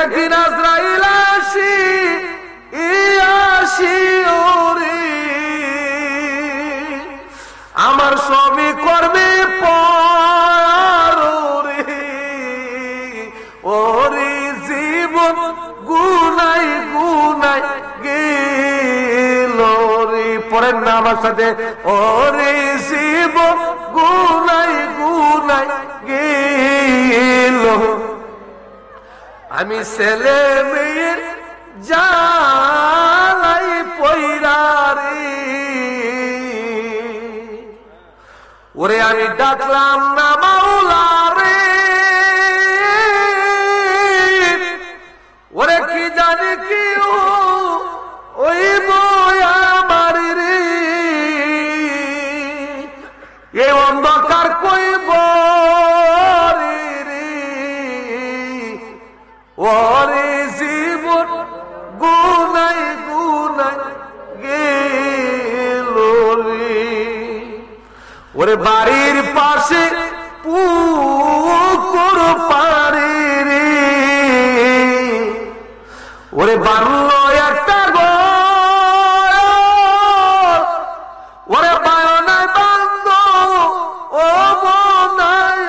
একদিন আজরাইল আসি ওরে আমার সবই করবে পরে ওরে জীবন গুনাই গুনাই গেল রে পড়েন না আমার সাথে ওরে জীবন গুনাই গুনাই গেল আমি ছেলে মেয়ের জালাই পয়রা রে ওরে আমি ডাকলাম না মাওলা রে ওরে কি জানি কি ওই আমার রে এই অন্ধকার কইব ওরে জীবন গুনাই গুনাই গেল রে ওরে বাড়ির পাশে পুকুর পাড়ে রে ওরে বাংলো একটা গো ওরে বায়নায় বান্ধ ও বনায়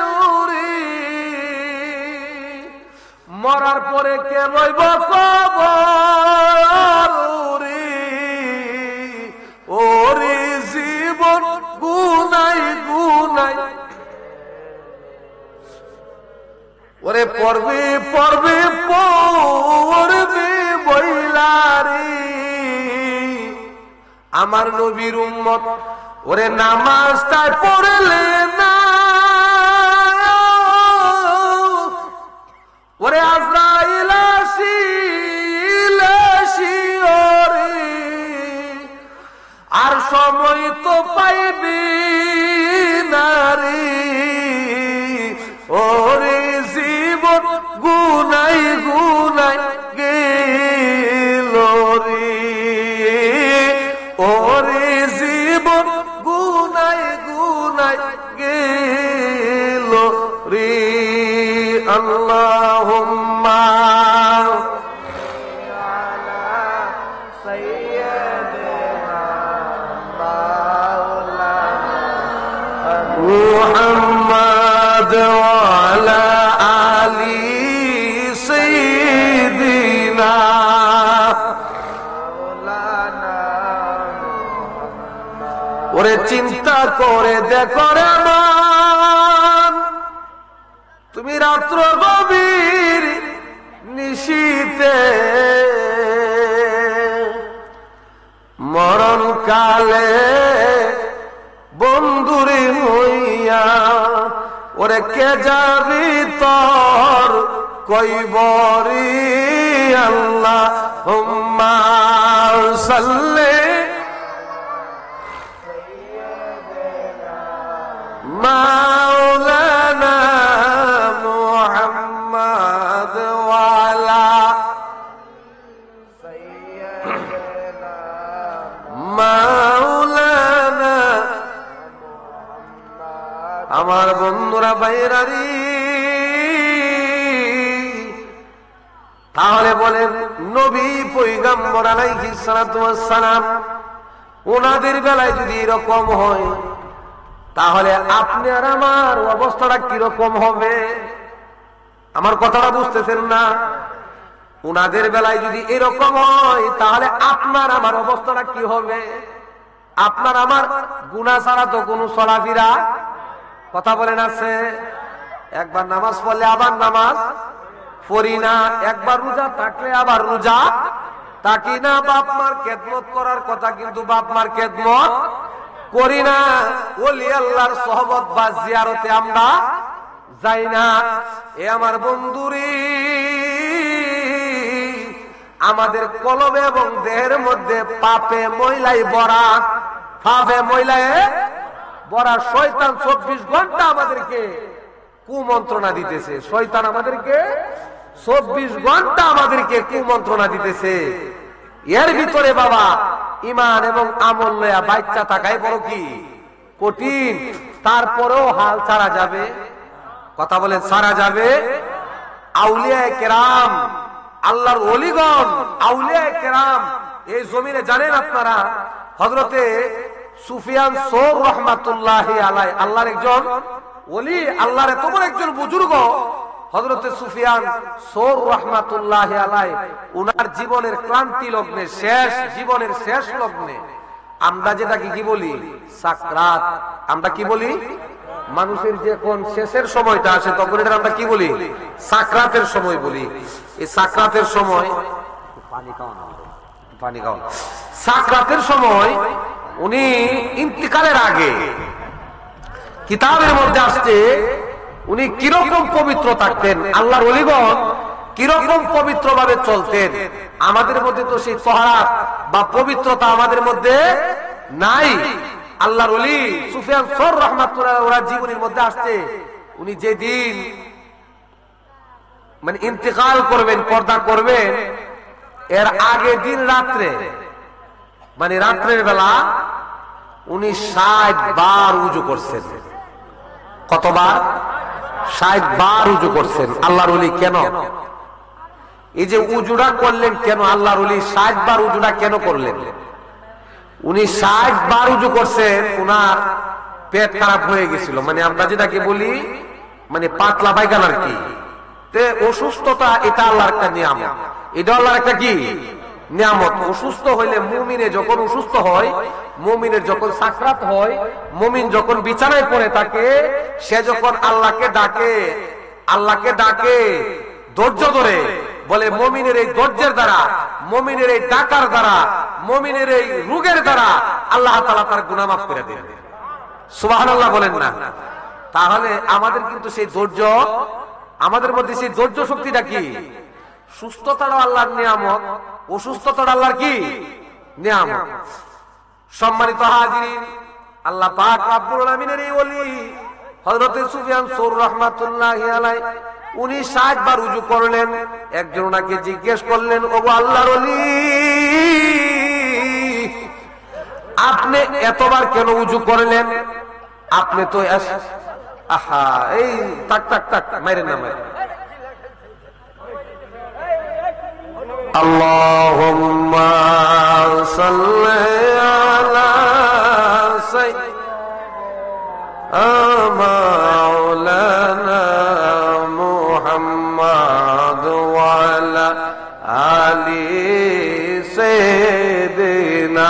রে মরার পরে কে রইব কবর রে ওরে জীবন গুনাই গুনাই ওরে পড়বে পড়বে পড়বে বইলা রে আমার নবীর উম্মত ওরে নামাজটাই পড়লে না ওরে আজরাইল আসি ওরে আর সময় তো পাইবি না রে ওরে জীবন গুনাই গুনাই গেল রে ওরে জীবন গুনাই গুনাই গেল রে আল্লাহুম্মা মুহাম্মদ ওয়া আলা আলি সাইয়্যিদিনা ওরে চিন্তা করে দেখো রে মন তুমি রাত্র গভীর নিশীতে মরণ কালে বন্ধুরে হইয়া ওরে কে যাবি তোর কইবরি আল্লাহুম্মা সাল্লি মাওলানা মুহাম্মদ ওয়া আলা সাইয়্যিদিনা মাওলানা আমার বন্ধুরা বাইরারি তাহলে বলেন নবী পয়গম্বর আলাইহিস সালাতু ওয়াস সালাম ওনাদের বেলায় যদি এরকম হয় তাহলে আপনি আর আমার অবস্থাটা কিরকম হবে? আমার কথাটা বুঝতেছেন না? উনাদের বেলায় যদি এরকম হয় তাহলে আপনার আমার অবস্থাটা কি হবে? আপনার আমার গুনাহ ছাড়া তো কোনো চলাফেরা কথা বলেন আছে? একবার নামাজ পড়লে আবার নামাজ পড়ি না, একবার রোজা থাকলে আবার রোজা থাকি না। বাপ মার খেদমত করার কথা কিন্তু বাপ মার খেদমত করি না। ওলি আল্লাহর সোহবত বা জিয়ারতে আমরা যাই না। এ আমার বন্ধুরি, আমাদের কলবে এবং দেহের মধ্যে পাপে ময়লাই ভরা, পাপে ময়লায় ভরা। শয়তান 24 ঘন্টা আমাদেরকে কুমন্ত্রণা দিতেছে। শয়তান আমাদেরকে 24 ঘন্টা আমাদেরকে কুমন্ত্রণা দিতেছে। এর ভিতরে বাবা ঈমান এবং আমল লয়া বাচ্চা থাকাই বড় কি কঠিন। তারপরেও হাল ছাড়া যাবে? কথা বলেন, ছাড়া যাবে? আউলিয়া কেরাম, আল্লাহর ওলিগণ, আউলিয়া কেরাম এই জমিনে জানেন আপনারা, হযরতে সুফিয়ান সৌর রহমাতুল্লাহি আলাইহি, আল্লাহর একজন ওলি, আল্লাহর এত বড় একজন বুজুর্গ হযরতে সুফিয়ান সৌর রহমাতুল্লাহি আলাইহি, উনার জীবনের ক্লান্তি লগ্নে, জীবনের শেষ লগ্নে, আমরা যেটাকে কি বলি সাকরাত, আমরা কি বলি, মানুষের যখন শেষের সময়টা আসে তখন এটা আমরা কি বলি, সাকরাতের সময় বলি। এই সাকরাতের সময়, পানি খাওয়া, সাকরাতের সময় উনি ইন্তিকালের আগে কিতাবের মধ্যে আসছে উনি কিরকম পবিত্র থাকতেন, আল্লাহর ওলিগণ কিরকম পবিত্র ভাবে চলতেন। আমাদের মধ্যে তো সেই তাহারাত বা পবিত্রতা আমাদের মধ্যে নাই। আল্লাহর ওলি সুফিয়ান সৌর রহমাতুল্লাহ ওনার জীবনের মধ্যে আসছে, উনি যেদিন মানে ইন্তেকাল করবেন, পর্দা করবেন, এর আগের দিন রাত্রে, মানে রাত্রের বেলা উনি 60 বার উযু করছেন। কতবার? 60 বার উযু করছেন। আল্লাহর ওলি কেন এই যে উযুটা করলেন, কেন আল্লাহর ওলি 60 বার উযুটা কেন করলেন? উনি 60 বার উযু করছেন, উনার পেট খারাপ হয়ে গেছিল, মানে আমরা যেটাকে বলি মানে পাতলা পায়খানা আর কি। অসুস্থতা এটা আল্লাহর একটা নিয়ামত, এটা আল্লাহর একটা কি নিয়ামত। অসুস্থ হইলে মুমিনে যখন অসুস্থ হয়, মুমিনের যখন সাকরাত হয়, মুমিন যখন বিছানায় পড়ে থাকে, সে যখন আল্লাহকে ডাকে ধৈর্য ধরে, বলে মুমিনের এই ধৈর্যের দ্বারা, মুমিনের এই ডাকার দ্বারা, মুমিনের এই রোগের দ্বারা আল্লাহ তাআলা তার গুনাহ মাফ করে দেন। সুবহানাল্লাহ বলেন না? তাহলে আমাদের কিন্তু সেই ধৈর্য, আমাদের মধ্যে সেই ধৈর্য শক্তিটা কি, সুস্থতাও আল্লাহর নিয়ামত, অসুস্থতাও আল্লাহর কি নিয়ামত। সম্মানিত হাজিরিন, আল্লাহ পাক রব্বুল আলামিনের এই ওলি হযরত সুফিয়ান সৌর রাহমাতুল্লাহি আলাইহি, উনি 60 বার উযু করলেন। একজন ওনাকে জিজ্ঞেস করলেন, ওগো আল্লাহর ওলি, আপনি এতবার কেন উযু করলেন? আপনি তো আহা, এই টাক টাক টাক মাইরেন না, মাইরেন। আল্লাহুম্মা সাল্লি আলা সাইয়্যিদিনা মাওলানা মুহাম্মাদ ওয়া আলা আলি সাইয়্যিদিনা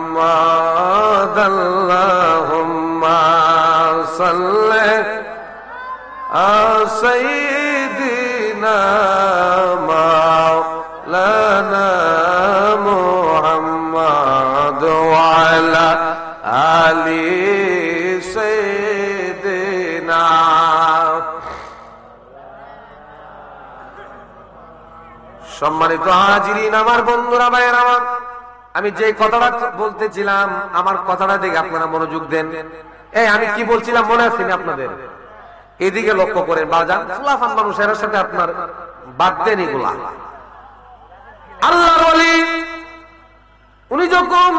মুহাম্মাদ। আল্লাহুম্মা সাল্লি সাইয়্যিদিনা মাওলানা মুহাম্মাদ ওয়া আলা আলি সাইয়্যিদিনা। সম্মানিত হাজিরিন, আমার বন্ধুরা, ভাইয়েরা আমার, আমি যে কথাটা বলতেছিলাম, আমার কথাটা দেখে আপনারা মনোযোগ দেন। এই আমি কি বলছিলাম মনে আছে না আপনাদের? এদিকে লক্ষ্য করেন, বাজান ফুলাফান মানুষের সাথে আপনার বাদ দেন এগুলা। আল্লাহর ওলি উনি যখন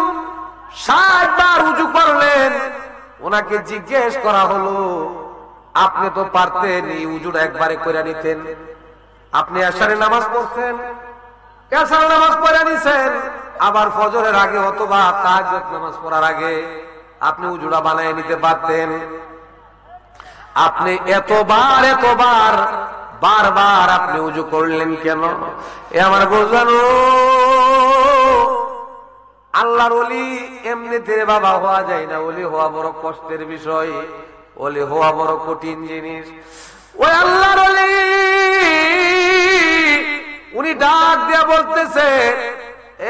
60 বার উযু করলেন, ওনাকে জিজ্ঞেস করা হলো, আপনি তো পারতেন এই উযুটা একবারে করে নিতেন, আপনি এশারের নামাজ পড়ছেন, এশারের নামাজ পড়ে নিছেন, আবার ফজরের আগে অথবা তাহাজ্জুদ নামাজ পড়ার আগে আপনি উযুটা বানায় নিতে পারতেন, আপনি এতবার বারবার আপনি উযু করলেন কেন? এ আমার বোঝানো, আল্লাহর ওলি এমনিতে বাবা হওয়া যায় না, ওলি হওয়া বড় কষ্টের বিষয়, ওলি হওয়া বড় কঠিন জিনিস। ওই আল্লাহর ওলি উনি ডাক দিয়ে বলতেছে,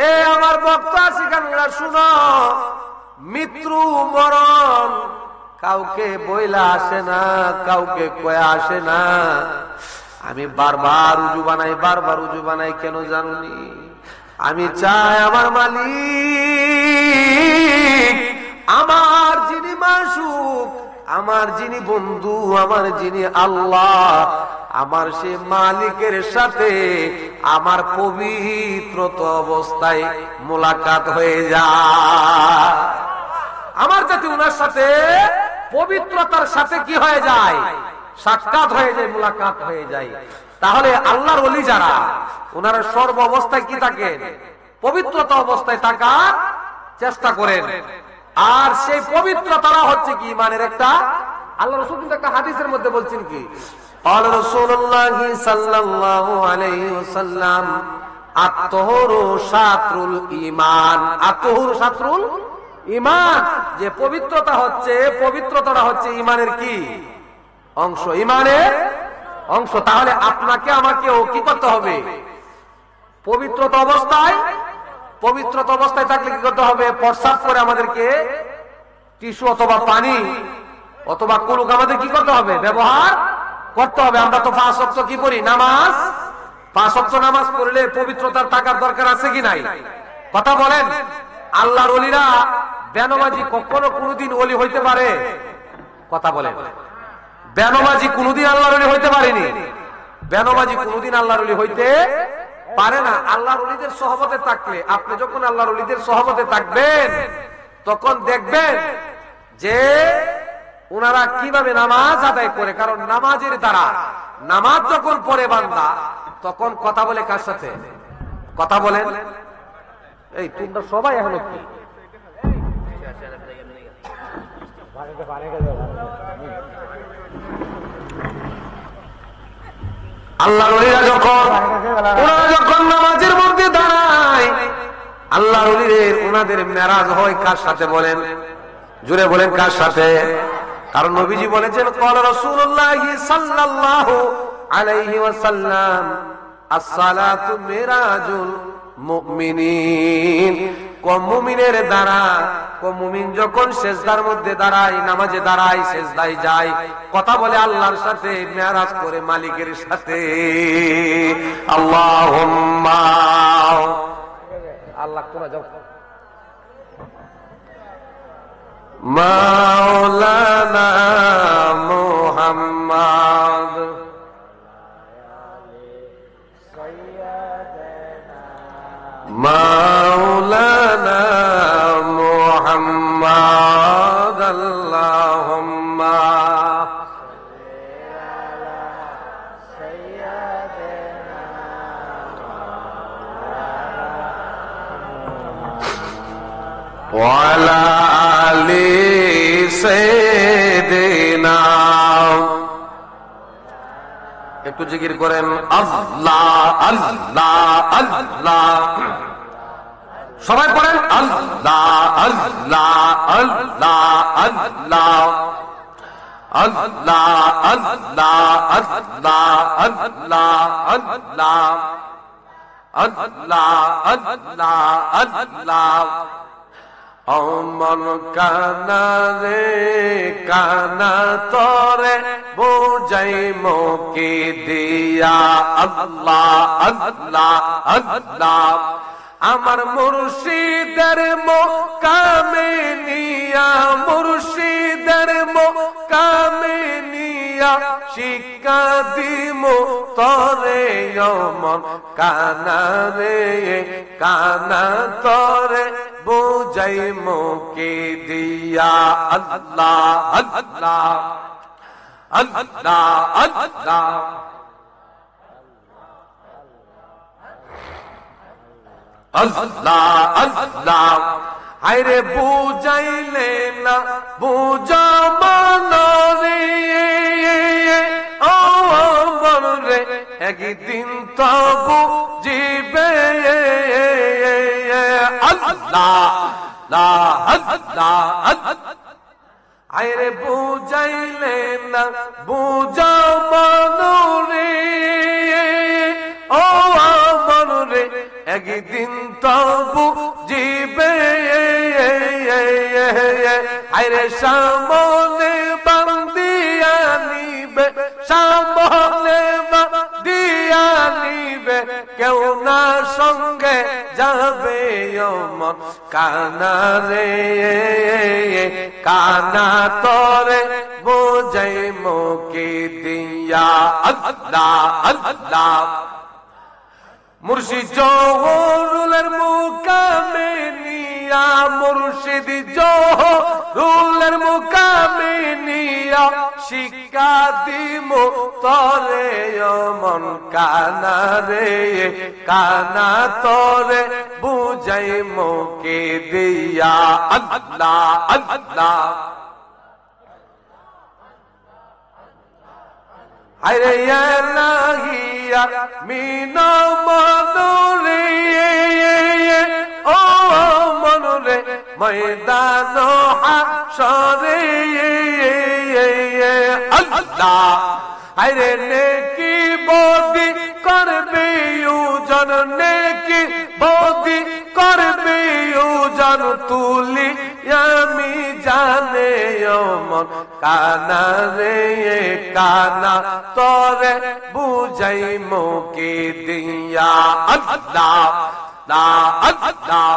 এ আমার ভক্ত আশিকানরা শুনো, মৃত্যু মরণ কাউকে বইলা আসে না, কাউকে কয়ে আসে না। আমি বারবার উযু বানাই কেন জানুনি? আমি চাই আমার মালিক আমার আমার যিনি বন্ধু, আমার যিনি আল্লাহ, আমার সে মালিকের সাথে আমার পবিত্রত অবস্থায় মোলাকাত হয়ে যায়। আমার যাতে উনার সাথে পবিত্রতার সাথে কি হয়ে যায়, সাক্ষাৎ হয়ে যায়, মোলাকাত হয়ে যায়। তাহলে আল্লাহর ওলি যারা, ওনারা সর্ব অবস্থায় কি থাকেন, পবিত্রতা অবস্থায় থাকার চেষ্টা করেন। আর সেই পবিত্রতারা হচ্ছে কি ইমানের একটা, আল্লাহ রাসূল কিন্তু একটা হাদিসের মধ্যে বলছেন কি, قال رسول الله صلى الله عليه وسلم الطهور شطر الإيمان الطهور شطر الإيمان, যে পবিত্রতা হচ্ছে, পবিত্রতাটা হচ্ছে ইমানের কি অংশ, ইমানের অংশ। তাহলে আপনাকে আমাকেও কি করতে হবে, পবিত্রতা অবস্থায়, পবিত্রতা অবস্থায় থাকলে কি করতে হবে, প্রস্রাব করে আমাদেরকে টিস্যু অথবা পানি অথবা কুলুক আমাদের কি করতে হবে, ব্যবহার করতে হবে। আমরা তো 5 ওয়াক্ত কি পড়ি, নামাজ, 5 ওয়াক্ত নামাজ পড়লে পবিত্রতার থাকার দরকার আছে কি নাই, কথা বলেন। আল্লাহর ওলিরা বেনমাজি কখনো কোনোদিন ওলি হইতে পারে, কথা বলেন। বেনমাজি কোনোদিন আল্লাহর ওলি হইতে পারেনি, বেনমাজি কোনোদিন আল্লাহর ওলি হইতে পারে না। আল্লাহর ওলিদের সহবতে থাকলে, আপনি যখন আল্লাহর ওলিদের সহবতে থাকবেন তখন দেখবেন যে ওনারা কিভাবে নামাজ আদায় করে। কারণ নামাজের দ্বারা, নামাজ যখন পড়ে বান্দা তখন কথা বলে কার সাথে, কথা বলেন। এই তোমরা সবাই এখন কি আল্লাহর ওলিরা যখন, ওনারা যখন নামাজের মধ্যে দাঁড়ায়, আল্লাহর ওলিদের ওনাদের মেরাজ হয় কার সাথে বলেন, জুড়ে বলেন কার সাথে। কারণ নবীজি বলেছেন, قال رسول الله صلى الله عليه وسلم الصلاة معراج المؤمنين, মুমিনের দ্বারা, মুমিন যখন সিজদার মধ্যে দাঁড়ায়, নামাজে দাঁড়ায়, সিজদায় যায়, কথা বলে আল্লাহর সাথে, মেরাজ করে মালিকের সাথে। আল্লাহুম্মা, আল্লাহ তোমরা যাও, মাওলানা মুহাম্মদ মাওলানা মুহাম্মদ আল্লাহুম্মা ওয়ালা আলি সাইয়্যিদিনা। একটু জিকির করেন, আল্লাহ আল্লাহ আল্লাহ, সবাই পড়েন, আল্লাহ আল্লাহ আল্লাহ আল্লাহ আল্লাহ আল্লাহ আল্লাহ আল্লাহ আল্লাহ আল্লাহ আল্লাহ আল্লাহ। অমন কানা রে কানা তরে বোঝাই মোকে দিয়া, আল্লাহ আল্লাহ আল্লাহ। আমার মুর্শিদের মোকামে নিয়া, মুর্শিদের মোকামে নিয়া, শিক্ষা দিমো তরে অমন কানা রে কানা তরে বোঝাই মোকে দিয়া, আল্লাহ আল্লাহ আল্লাহ আল্লাহ আল্লাহ আল্লাহ। হায়রে বুঝাইলে না বুঝা মনরে, ও মনরে একদিন তো বুঝিবে, আল্লাহ আল্লাহ আল্লাহ। আরে বুঝাইলে না বুঝা মনরে, ও মনরে একদিন তো বুঝিবে। আরে সামনে বান্দিয়া নিবে, সামনে বান্দিয়া নিবে, কেউ না সঙ্গে যাবে মন কানা রে কানা তরে আল্লাহ আল্লাহ। মুর্শিদ জহুরুলের মুকামে নিয়া, মুর্শিদ জহুরুলের মুকামে নিয়া, শিক্ষা দিমু তরে মন কানা রে কানা তরে বুঝাই মুকে দিয়া আল্লাহ আল্লাহ। আরে ইলাহিয়া মিনা মনুরে ও মনুরে ময়দান হাশরে আল্লাহ। আরে নেকি বদি করবে ইউজন, নেকি বদি করবে ইউজন, তুলি আমি জানে মন কানা রে কানা তরে বুঝাই মুকে দিয়া আল্লাহ আল্লাহ।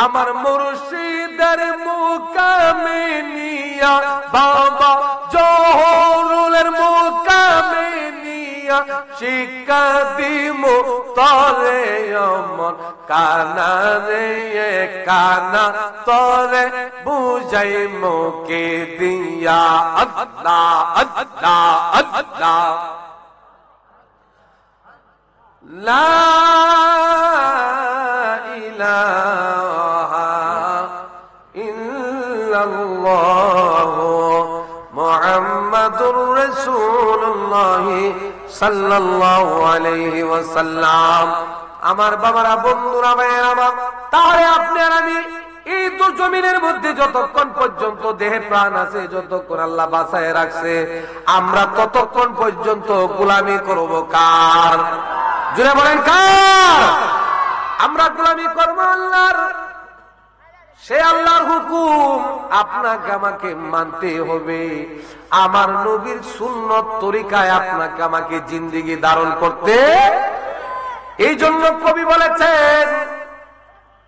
আমার মুর্শিদের মুকামে নিয়া, বাবা জহুরুলের মুকামে নিয়া, শিক্ষা দিমু তরে মন কানা রে কানা তরে বুঝাই মুকে দিয়া আল্লাহ আল্লাহ আল্লাহ। লা ইলাহা ইল্লাল্লাহ মুহাম্মাদুর রাসূলুল্লাহ সাল্লাল্লাহু আলাইহি ওয়াসাল্লাম। আমার বাবারা, বন্ধুরা, ভাইয়েরা আমার, তাহলে আপনি আর আমি এই তো জমিনের মধ্যে যতক্ষণ পর্যন্ত দেহে প্রাণ আছে, যতক্ষণ আল্লাহ বাঁচায় রাখছে, আমরা ততক্ষণ পর্যন্ত গোলামি করব কার? জুড়ে বলেন কার? আমরা গোলামি করব আল্লাহর। সে আল্লাহর হুকুম আপনাকে আমাকে মানতে হবে। আমার নবীর সুন্নত তরিকায় আপনাকে আমাকে জিন্দেগি ধারণ করতে। এই জন্য কবি বলেছেন,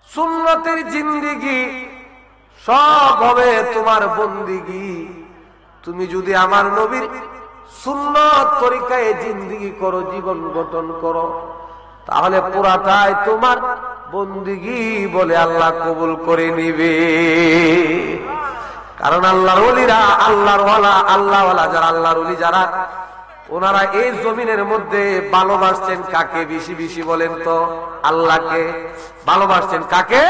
সুন্নতের জিন্দেগি সব হবে তোমার বন্দিগি। তুমি যদি আমার নবীর সুন্নত তরিকায় জিন্দেগি করো, জীবন গঠন করো, তাহলে পুরাটাই তোমার বন্দিগি বলে আল্লাহ কবুল করে নিবে। কারণ আল্লাহর ওলিরা, আল্লাহর ওয়ালা, আল্লাহওয়ালা যারা, আল্লাহর ওলি যারা, ওনারা এই জমিনের মধ্যে ভালোবাসছেন কাকে বেশি বেশি বলেন তো? আল্লাহকে। ভালোবাসছেন কাকে?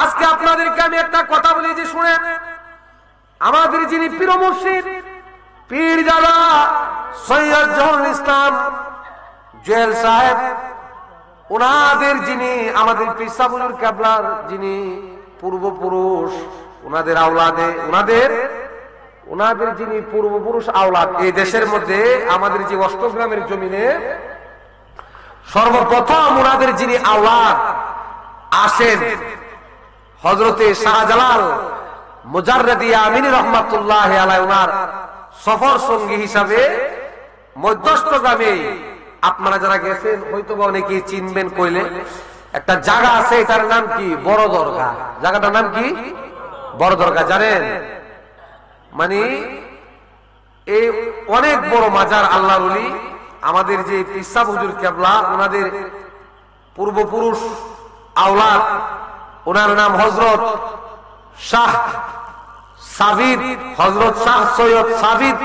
আজকে আপনাদেরকে আমি একটা কথা বলি যে শুনেন, আমাদের যিনি পীর মুর্শিদ, পীর জালা সৈয়দ জহুরুল ইসলাম জুয়েল সাহেব, ওনাদের যিনি আমাদের পীর সাহেব হুজুর কেবলার যিনি পূর্বপুরুষ, ওনাদের আওলাদে, ওনাদের যিনি পূর্বপুরুষ আওলাদ, এই দেশের মধ্যে আমাদের যে অষ্টগ্রামের জমিনে সর্বপ্রথম ওনাদের যিনি আওলাদ আসেন, হযরতে শাহজালাল মুজাররদি আমিনী রহমাতুল্লাহ আলাইহি, ওনার সফর সঙ্গী হিসাবে মধ্যস্থগ্রামে, আপনারা যারা গেছেন হয়তো বা অনেকেই চিনবেন, কইলে একটা জায়গা আছে, এটার নাম কি? বড় দরগা। জায়গাটার নাম কি? বড় দরগা। জানেন? মানে এই অনেক বড় মাজার আল্লাহর ওলি, আমাদের যে পীর সাহেব হুজুর কেবলা, ওনাদের পূর্বপুরুষ আওলাদ, ওনার নাম হযরত শাহ সাবিদ, হযরত শাহ সৈয়দ সাবিদ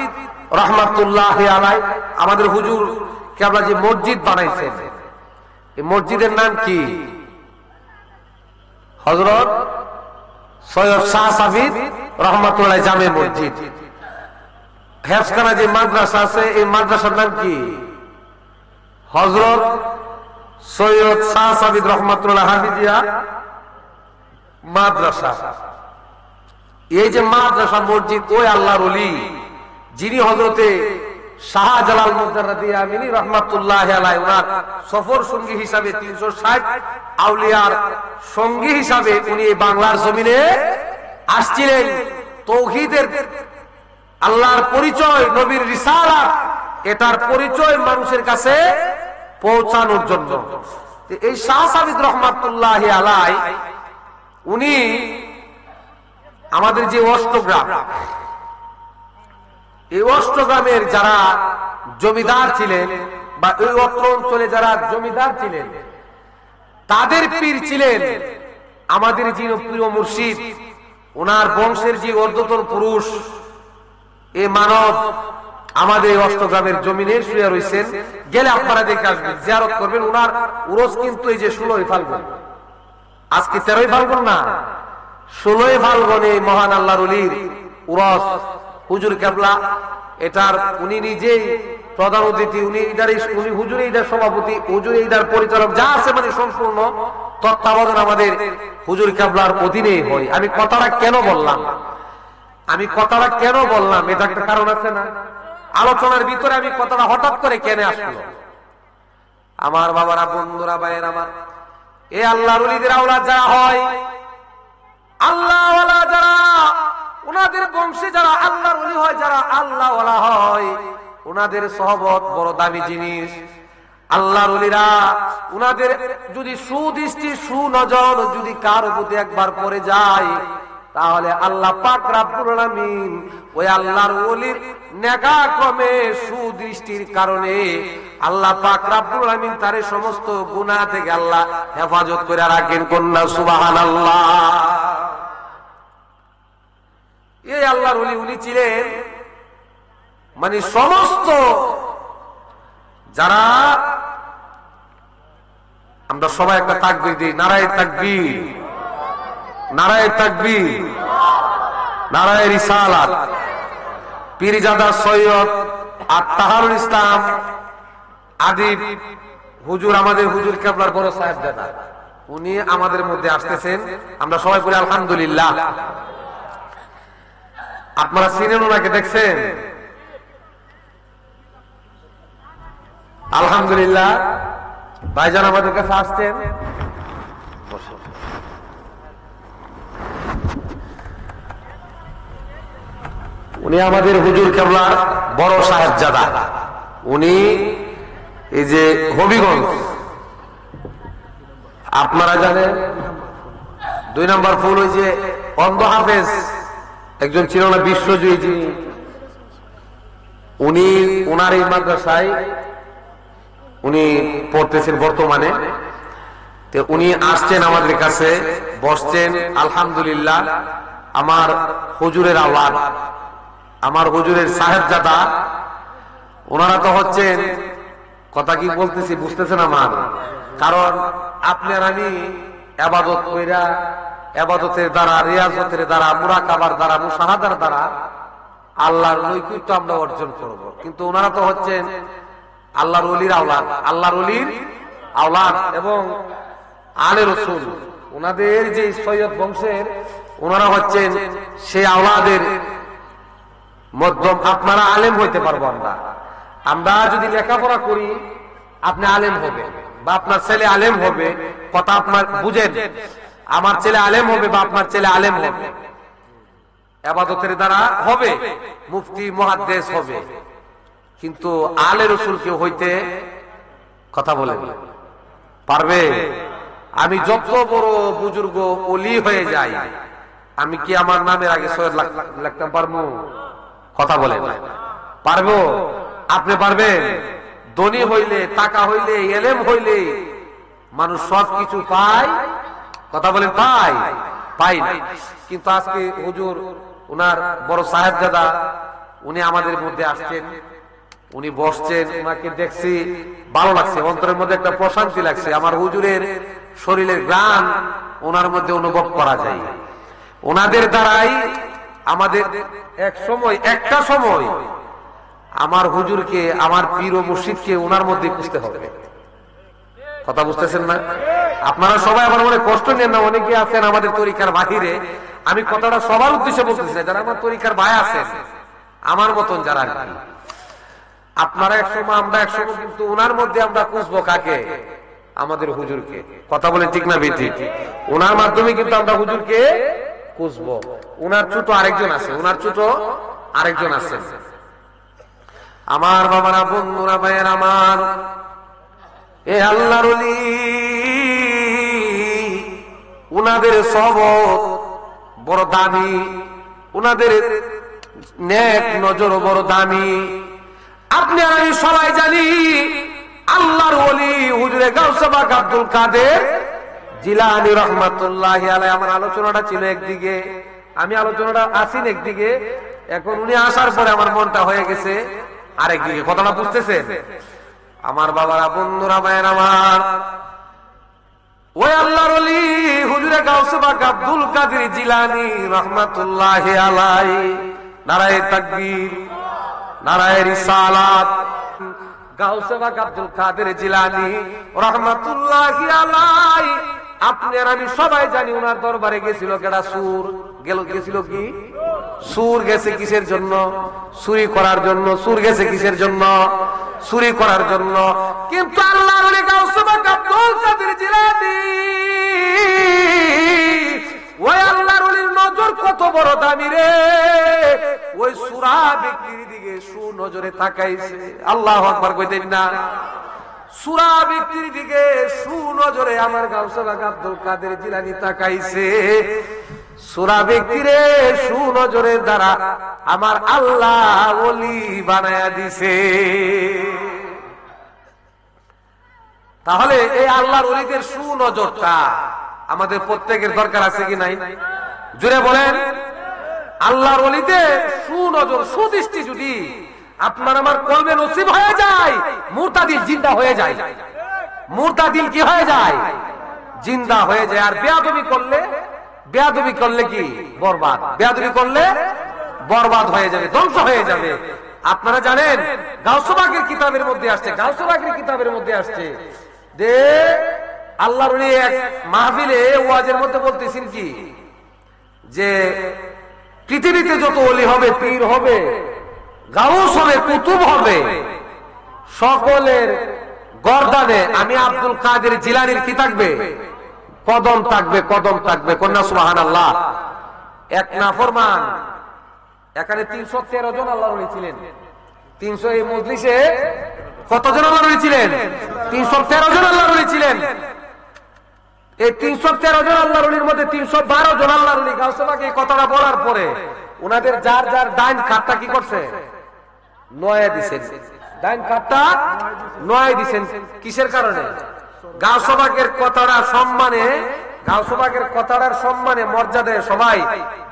রহমাতুল্লাহ আলাইহি। আমাদের হুজুর কেবলা যে মসজিদ বানাইছেন, এই মসজিদের নাম কি? হযরত সৈয়দ শাহ সাবিদ রহমাতুল্লাহ জামে মসজিদ। হেফখানা যে মাদ্রাসা আছে, এই মাদ্রাসার নাম কি? হযরত সৈয়দ শাহ সাবিদ রহমাতুল্লাহ হাফিজিয়া মাদ্রাসা। এই যে মাদ্রাসা মসজিদ, ওই আল্লাহর ওলি যিনি হযরতে শাহজালাল মুজাররদি আমিনী রহমাতুল্লাহ আলাইহি, ওনার সফর সঙ্গী হিসাবে 360 আউলিয়ার সঙ্গী হিসাবে উনি বাংলার জমিনে আসছিলেন। তাওহীদের, আল্লাহর পরিচয়, নবীর রিসালাত, এটার পরিচয় মানুষের কাছে পৌঁছানোর জন্য। এই শাহ সাবিদ রহমাতুল্লাহ আলাইহি, উনি আমাদের যে অষ্টগ্রাম, এই অষ্টগ্রামের যারা জমিদার ছিলেন বা ওই অত্র অঞ্চলে যারা জমিদার ছিলেন তাদের পীর ছিলেন আমাদের যিনি প্রিয় মুর্শিদ, ওনার বংশের যে অর্ধতন পুরুষ এ মানব আমাদের অষ্টগ্রামের জমিনে শুয়ে রয়েছেন। গেলে আপনারা দেখে আসবেন, জিয়ারত করবেন। ওনার উরস কিন্তু এই যে 16ই ফাল্গুন, আজকে 13ই ফাল্গুন না, 16ই ফাল্গুনে মহান আল্লাহর ওলির উরস। হুজুর কেবলা এটার উনি নিজেই প্রধান অতিথি, উনি হুজুর এইটার সভাপতি, হুজুর এইটার পরিচালক, যা আছে মানে সম্পূর্ণ তত্ত্বাবধান আমাদের হুজুর কেবলার অধীনেই হয়। আমি কথাটা কেন বললাম এটা একটা কারণ আছে না? আলোচনার ভিতরে আমি কথাটা হঠাৎ করে কেন আসলো? আমার বাবারা, বন্ধুরা, ভাইয়ের আমার, এ আল্লাহর ওলিদের আওলাদ যারা হয়, আল্লাহ ওয়ালা যারা, ওনাদের বংশে যারা আল্লাহর ওলি হয়, যারা আল্লাহ ওয়ালা হয়, ওনাদের সহবত বড় দামি জিনিস। আল্লাহর ওলিরা ওনাদের যদি সুদৃষ্টি সুনজর যদি কারো প্রতি একবার পড়ে যায়, তাহলে আল্লাহ পাক রব্বুল আলামিন ওই আল্লাহর ওলির নেকাক্রমে সুদৃষ্টির কারণে আল্লাহ পাক রব্বুল আলামিন তার সমস্ত গুনাহ থেকে আল্লাহ হেফাজত করে রাখেন। কন্যা সুবহানাল্লাহ। এই আল্লাহর ওলি উনি ছিলেন মানে সমস্ত যারা, আমরা সবাই একটা তাকবীর দিই, নারায়ে তাকবীর, নারায়ে তাকবীর, নারায়ে রিসালাত। পীরজাদা সৈয়দ আত্তাহারুল ইসলাম আদিব হুজুর, আমাদের হুজুর কেবলার বড় সাহেবজাদা, উনি আমাদের মধ্যে আসতেছেন। আমরা সবাই বলি আলহামদুলিল্লাহ। আপনারা চিনেন ওনাকে, দেখছেন? আলহামদুলিল্লাহ। ভাইজান আমাদের কাছে আসছেন। উনি আমাদের হুজুর কেবলার বড় সাহেবজাদা। উনি এই যে হবিগঞ্জ, আপনারা জানেন 2 নম্বর ফুল, ওই যে অন্ধ হাফেজ একজন ছিল না বিশ্বজয়ী, যিনি, উনি ওনার এই মাদ্রাসায় উনি পড়তেছেন বর্তমানে। তো উনি আসছেন আমাদের কাছে, বসছেন। আলহামদুলিল্লাহ। আমার হুজুরের আওলাদ, আমার হুজুরের সাহেবজাদা, ওনারা তো হচ্ছেন, কথা কি বলতেছি বুঝতেছেন আমার? কারণ আপনার আমি ইবাদত কইরা, ইবাদতের দ্বারা, রিয়াজতের দ্বারা, মুরাকাবার দ্বারা, মুশাহাদার দ্বারা আল্লাহর নৈকট্য আমরা অর্জন করব। কিন্তু ওনারা তো হচ্ছেন আল্লাহর ওলির আওলাদ, আল্লাহর ওলির আওলাদ এবং আলে রাসূল, ওনাদের যে সৈয়দ বংশের, ওনারা হচ্ছেন সেই আওলাদের মধ্যম। আপনারা আলেম হইতে পারবো, আমরা যদি লেখাপড়া করি, আপনি আলেম হবে বা আপনার ছেলে আলেম হবে, কথা আপনার বুঝেন। আমার ছেলে আলেম হবে বা আপনার ছেলে আলেম হবে, ইবাদতের দ্বারা হবে, মুফতি মুহাদ্দিস হবে। কিন্তু আলে রাসূল কেউ হইতে, কথা বলে পারবে? আমি যত বড় বুজুর্গ ওলি হয়ে যাই, আমি কি আমার নামের আগে সৈয়দ লিখতে পারবো? কথা বলে পারবো? আপনি পারবেন? ধনী হইলে, টাকা হইলে, এলেম হইলে মানুষ সবকিছু পায়, কথা বলেন, পাই না। কিন্তু আজকে হুজুর, ওনার বড় সাহেবজাদা, উনি আমাদের মধ্যে আসছেন, উনি বসছেন, ওনাকে দেখছি ভালো লাগছে, অন্তরের মধ্যে একটা প্রশান্তি লাগছে। আমার হুজুরের শরীরের গ্রাণ ওনার মধ্যে অনুভব করা যায়। ওনাদের দ্বারাই আমাদের একটা সময় আমার হুজুরকে, আমার পীর ও মুর্শিদকে ওনার মধ্যে খুঁজতে হবে। কথা বুঝতেছেন না? আপনারা সবাই আমার মনে কষ্ট নেন না, অনেকে আছেন আমাদের তরিকার বাহিরে। আমি কথাটা সবার উদ্দেশ্যে বলতেছি না, যারা আমার তরিকার ভাই আছেন, আমার মতন যারা, আপনারা একসময়, আমরা একসময়, কিন্তু ওনার মধ্যে আমরা খুঁজবো কাকে? আমাদের হুজুরকে। কথা বলে ঠিক না বেটি? ওনার মাধ্যমে কিন্তু আমরা হুজুরকে খুঁজবো। ওনার ছোট আরেকজন আছে, ওনার ছোট আরেকজন আছে। আমার বাবারা, বন্ধুরা, ভাইয়ের আমার, এ আল্লাহর ওলি, উনাদের সহবত বড় দামি, উনাদের নেক নজর বড় দামি। আপনি আর আমি সবাই জানি আল্লাহর ওলি হুজুরে গাউসে পাক আব্দুল কাদের জিলানী রাহমাতুল্লাহি আলাইহি। আমার আলোচনাটা ছিল একদিকে, আমি আলোচনাটা আসিন একদিকে, এখন উনি আসার পরে আমার মনটা হয়ে গেছে আরেকদিকে। কথাটা বুঝতেছেন আমার বাবারা, বন্ধুরা, ভাইয়ের আমার? ওই আল্লাহর ওলি হুজুরে গাউসে পাক আব্দুল কাদের জিলানী রাহমাতুল্লাহি আলাইহি, নারায়ে তাকবীর, নারায়ে রিসালাত। গাউসে পাক আব্দুল কাদের জিলানী রাহমাতুল্লাহি আলাইহি, আপনি আর আমি সবাই জানি ওনার দরবারে গেছিল কেডা? সুর গেছিল কি? সুর গেছে কিসের জন্য? চুরি করার জন্য। সুর গেছে কিসের জন্য? চুরি করার জন্য। কিন্তু আল্লাহর ওলি গাউসে পাক আব্দুল কাদের জিলানী, ওই আল্লাহর ওলির নজর কত বড় দামি রে! ওই সূরা ব্যক্তির দিকে সুনজরে তাকাইছে। আল্লাহু আকবার কইতেন না? সূরা ব্যক্তির দিকে সুনজরে আমার গাউসে পাক আব্দুল কাদের জিলানী তাকাইছে। সূরা ব্যক্তিরে সুনজরের দ্বারা আমার আল্লাহ ওলি বানায়া দিছে। তাহলে এই আল্লাহর ওলিদের সুনজরটা আমাদের প্রত্যেকের দরকার আছে কি নাই? জোরে বলেন। আল্লাহর ওলিদের সুনজর, সুদৃষ্টি যদি আপনার আমার কলবে নসিব হয়ে যায়, মুরতাদিল জিন্দা হয়ে যায়। মুরতাদিল কি হয়ে যায়? জিন্দা হয়ে যায়। আর বেয়াদবি করলে কি? বরবাদ। বেয়াদবি করলে বরবাদ হয়ে যাবে, ধ্বংস হয়ে যাবে। আপনারা জানেন গাউসে পাকের কিতাবের মধ্যে আসছে, গাউসে পাকের কিতাবের মধ্যে আসছে যে আল্লাহর ওলি এক মাহফিলে ওয়াজের মধ্যে বলতেছেন কি, যে পৃথিবীতে যত ওলি হবে, পীর হবে, গাউস হবে, কুতুব হবে, সকলের গর্দানে আমি আব্দুল কাদের জিলানীর কি থাকবে? কদম থাকবে, কদম থাকবে। কন্যা সুবহানাল্লাহ। এক নাফরমান, এখানে 313 জন আল্লাহর ওলি ছিলেন। 300 এই মজলিসে কতজন আল্লাহর ওলি ছিলেন? 313 জন আল্লাহর ওলি ছিলেন। এই 313 জন আল্লাহর ওলির মধ্যে 312 জন আল্লাহর ওলি গাউসে পাক এই কথাটা বলার পরে ওনাদের যার যার ডাইন খাতটা কি করছে? নয়া দিছেন। ডাইন খাতটা নয়া দিছেন। কিসের কারণে? গাউসে পাকের কথাটার সম্মানে, গাউসে পাকের কথাটার সম্মানে, মর্যাদায় সবাই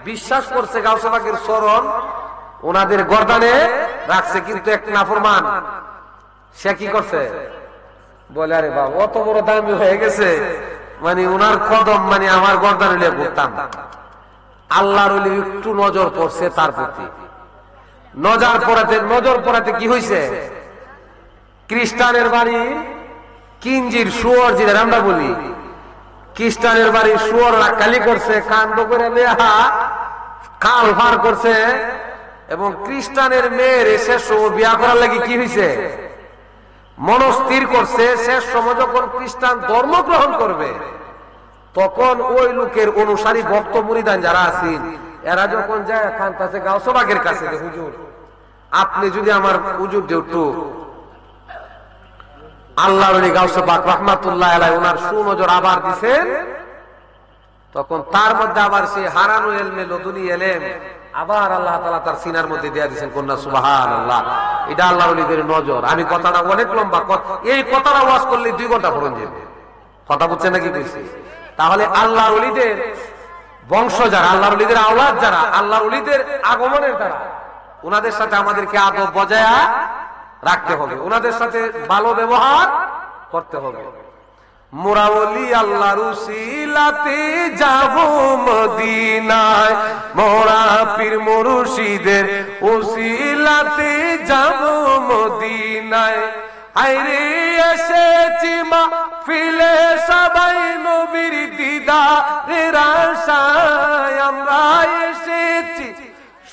বিশ্বাস করছে গাউসে পাকের চরণ ওনাদের গর্দানে রাখছে। কিন্তু এক নাফরমান সে কি করছে? বলে আরে বাবা অত বড় দামি হয়ে গেছে, মানে উনার কদম মানে আমার গর্দানে নিয়ে ঘুরতাম। আল্লাহর ওলি একটু নজর পড়ছে তার প্রতি। নজর পড়াতে কি হয়েছে? খ্রিস্টানের বাড়ি কিঞ্জির শুয়োর, যেটা আমরা বলি, খ্রিস্টানের বাড়ি শুয়োর কালি করছে, কাণ্ড করে নেহা কাল ভার করছে। এবং খ্রিস্টানের মেয়ের শেষ সময় বিয়া করার লাগি কি হয়েছে? মনস্থির করছে শেষ সময় যখন খ্রিস্টান ধর্ম গ্রহণ করবে, তখন ওই লোকের অনুসারী ভক্ত মুরিদান যারা আছেন, এরা যখন যায় খানতাছে গাউসে পাকের কাছে, হুজুর আপনি যদি আমার হুজুর যেহেতু আল্লাহর ওলি গাউসে পাক রাহমাতুল্লাহ আলাইহি ওনার সুনজর আবার দিবেন, তখন তার মধ্যে আবার সে হারানো ইলমে লদুনি ইলম আবার আল্লাহ তাআলা তার সিনার মধ্যে দেয়া দিবেন। কন্যা সুবহানাল্লাহ। এটা আল্লাহর ওলিদের নজর। আমি কথাটা অনেক লম্বা, এই কথাটা ওয়াজ করলে 2 ঘন্টা পড়ন যাবে। কথা বুঝছেন নাকি কইছি? তাহলে আল্লাহর ওলিদের বংশ যারা, আল্লাহর ওলিদের আওলাদ যারা, আল্লাহর ওলিদের আগমনের দ্বারা ওনাদের সাথে আমাদেরকে আদব বজায় রাখতে হবে, ওনাদের সাথে ভালো ব্যবহার করতে হবে। মোরা ওলি আল্লাহর উসিলাতে যাব মদিনায়, মোরা পীর মুর্শিদের উসিলাতে যাব মদিনায়। আইরে এসেছি মাহফিলে সবাই নবীর দিদারের আশায়, আমরা এসেছি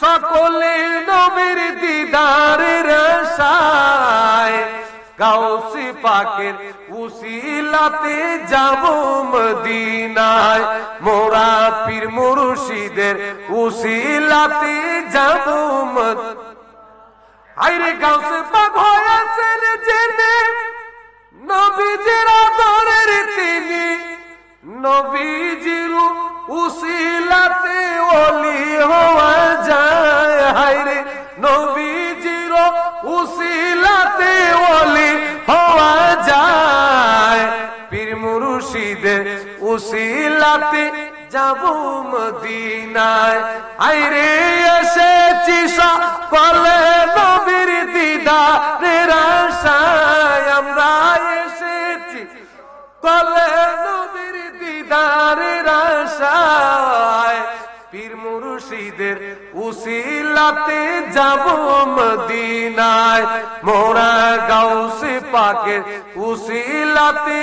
সকলে নবীর দিদারের আশায়। গাউসে পাকের উসিলাতে যাব মদিনায়, মোরা পীর মুর্শিদের উসিলাতে যাব মদিনায়। আইরে গাউসে পাক হয়েছেন জেনে নবীজির আদরের তিনি, নবীজির উসিলাতে ওলি হওয়া যায়। হায়রে নবীজির উসিলা মুর্শিদের উসিলাতে যাব মদিনায়। আইরে এসেছি সকলে নবীর দিদারের আশায়, আমরা এসেছি সকলে নবীর দিদারের আশায়। পীর মুর্শিদের উসিলাতে যাব মদিনায়, মোরা গাউসে পাকের উসিলাতে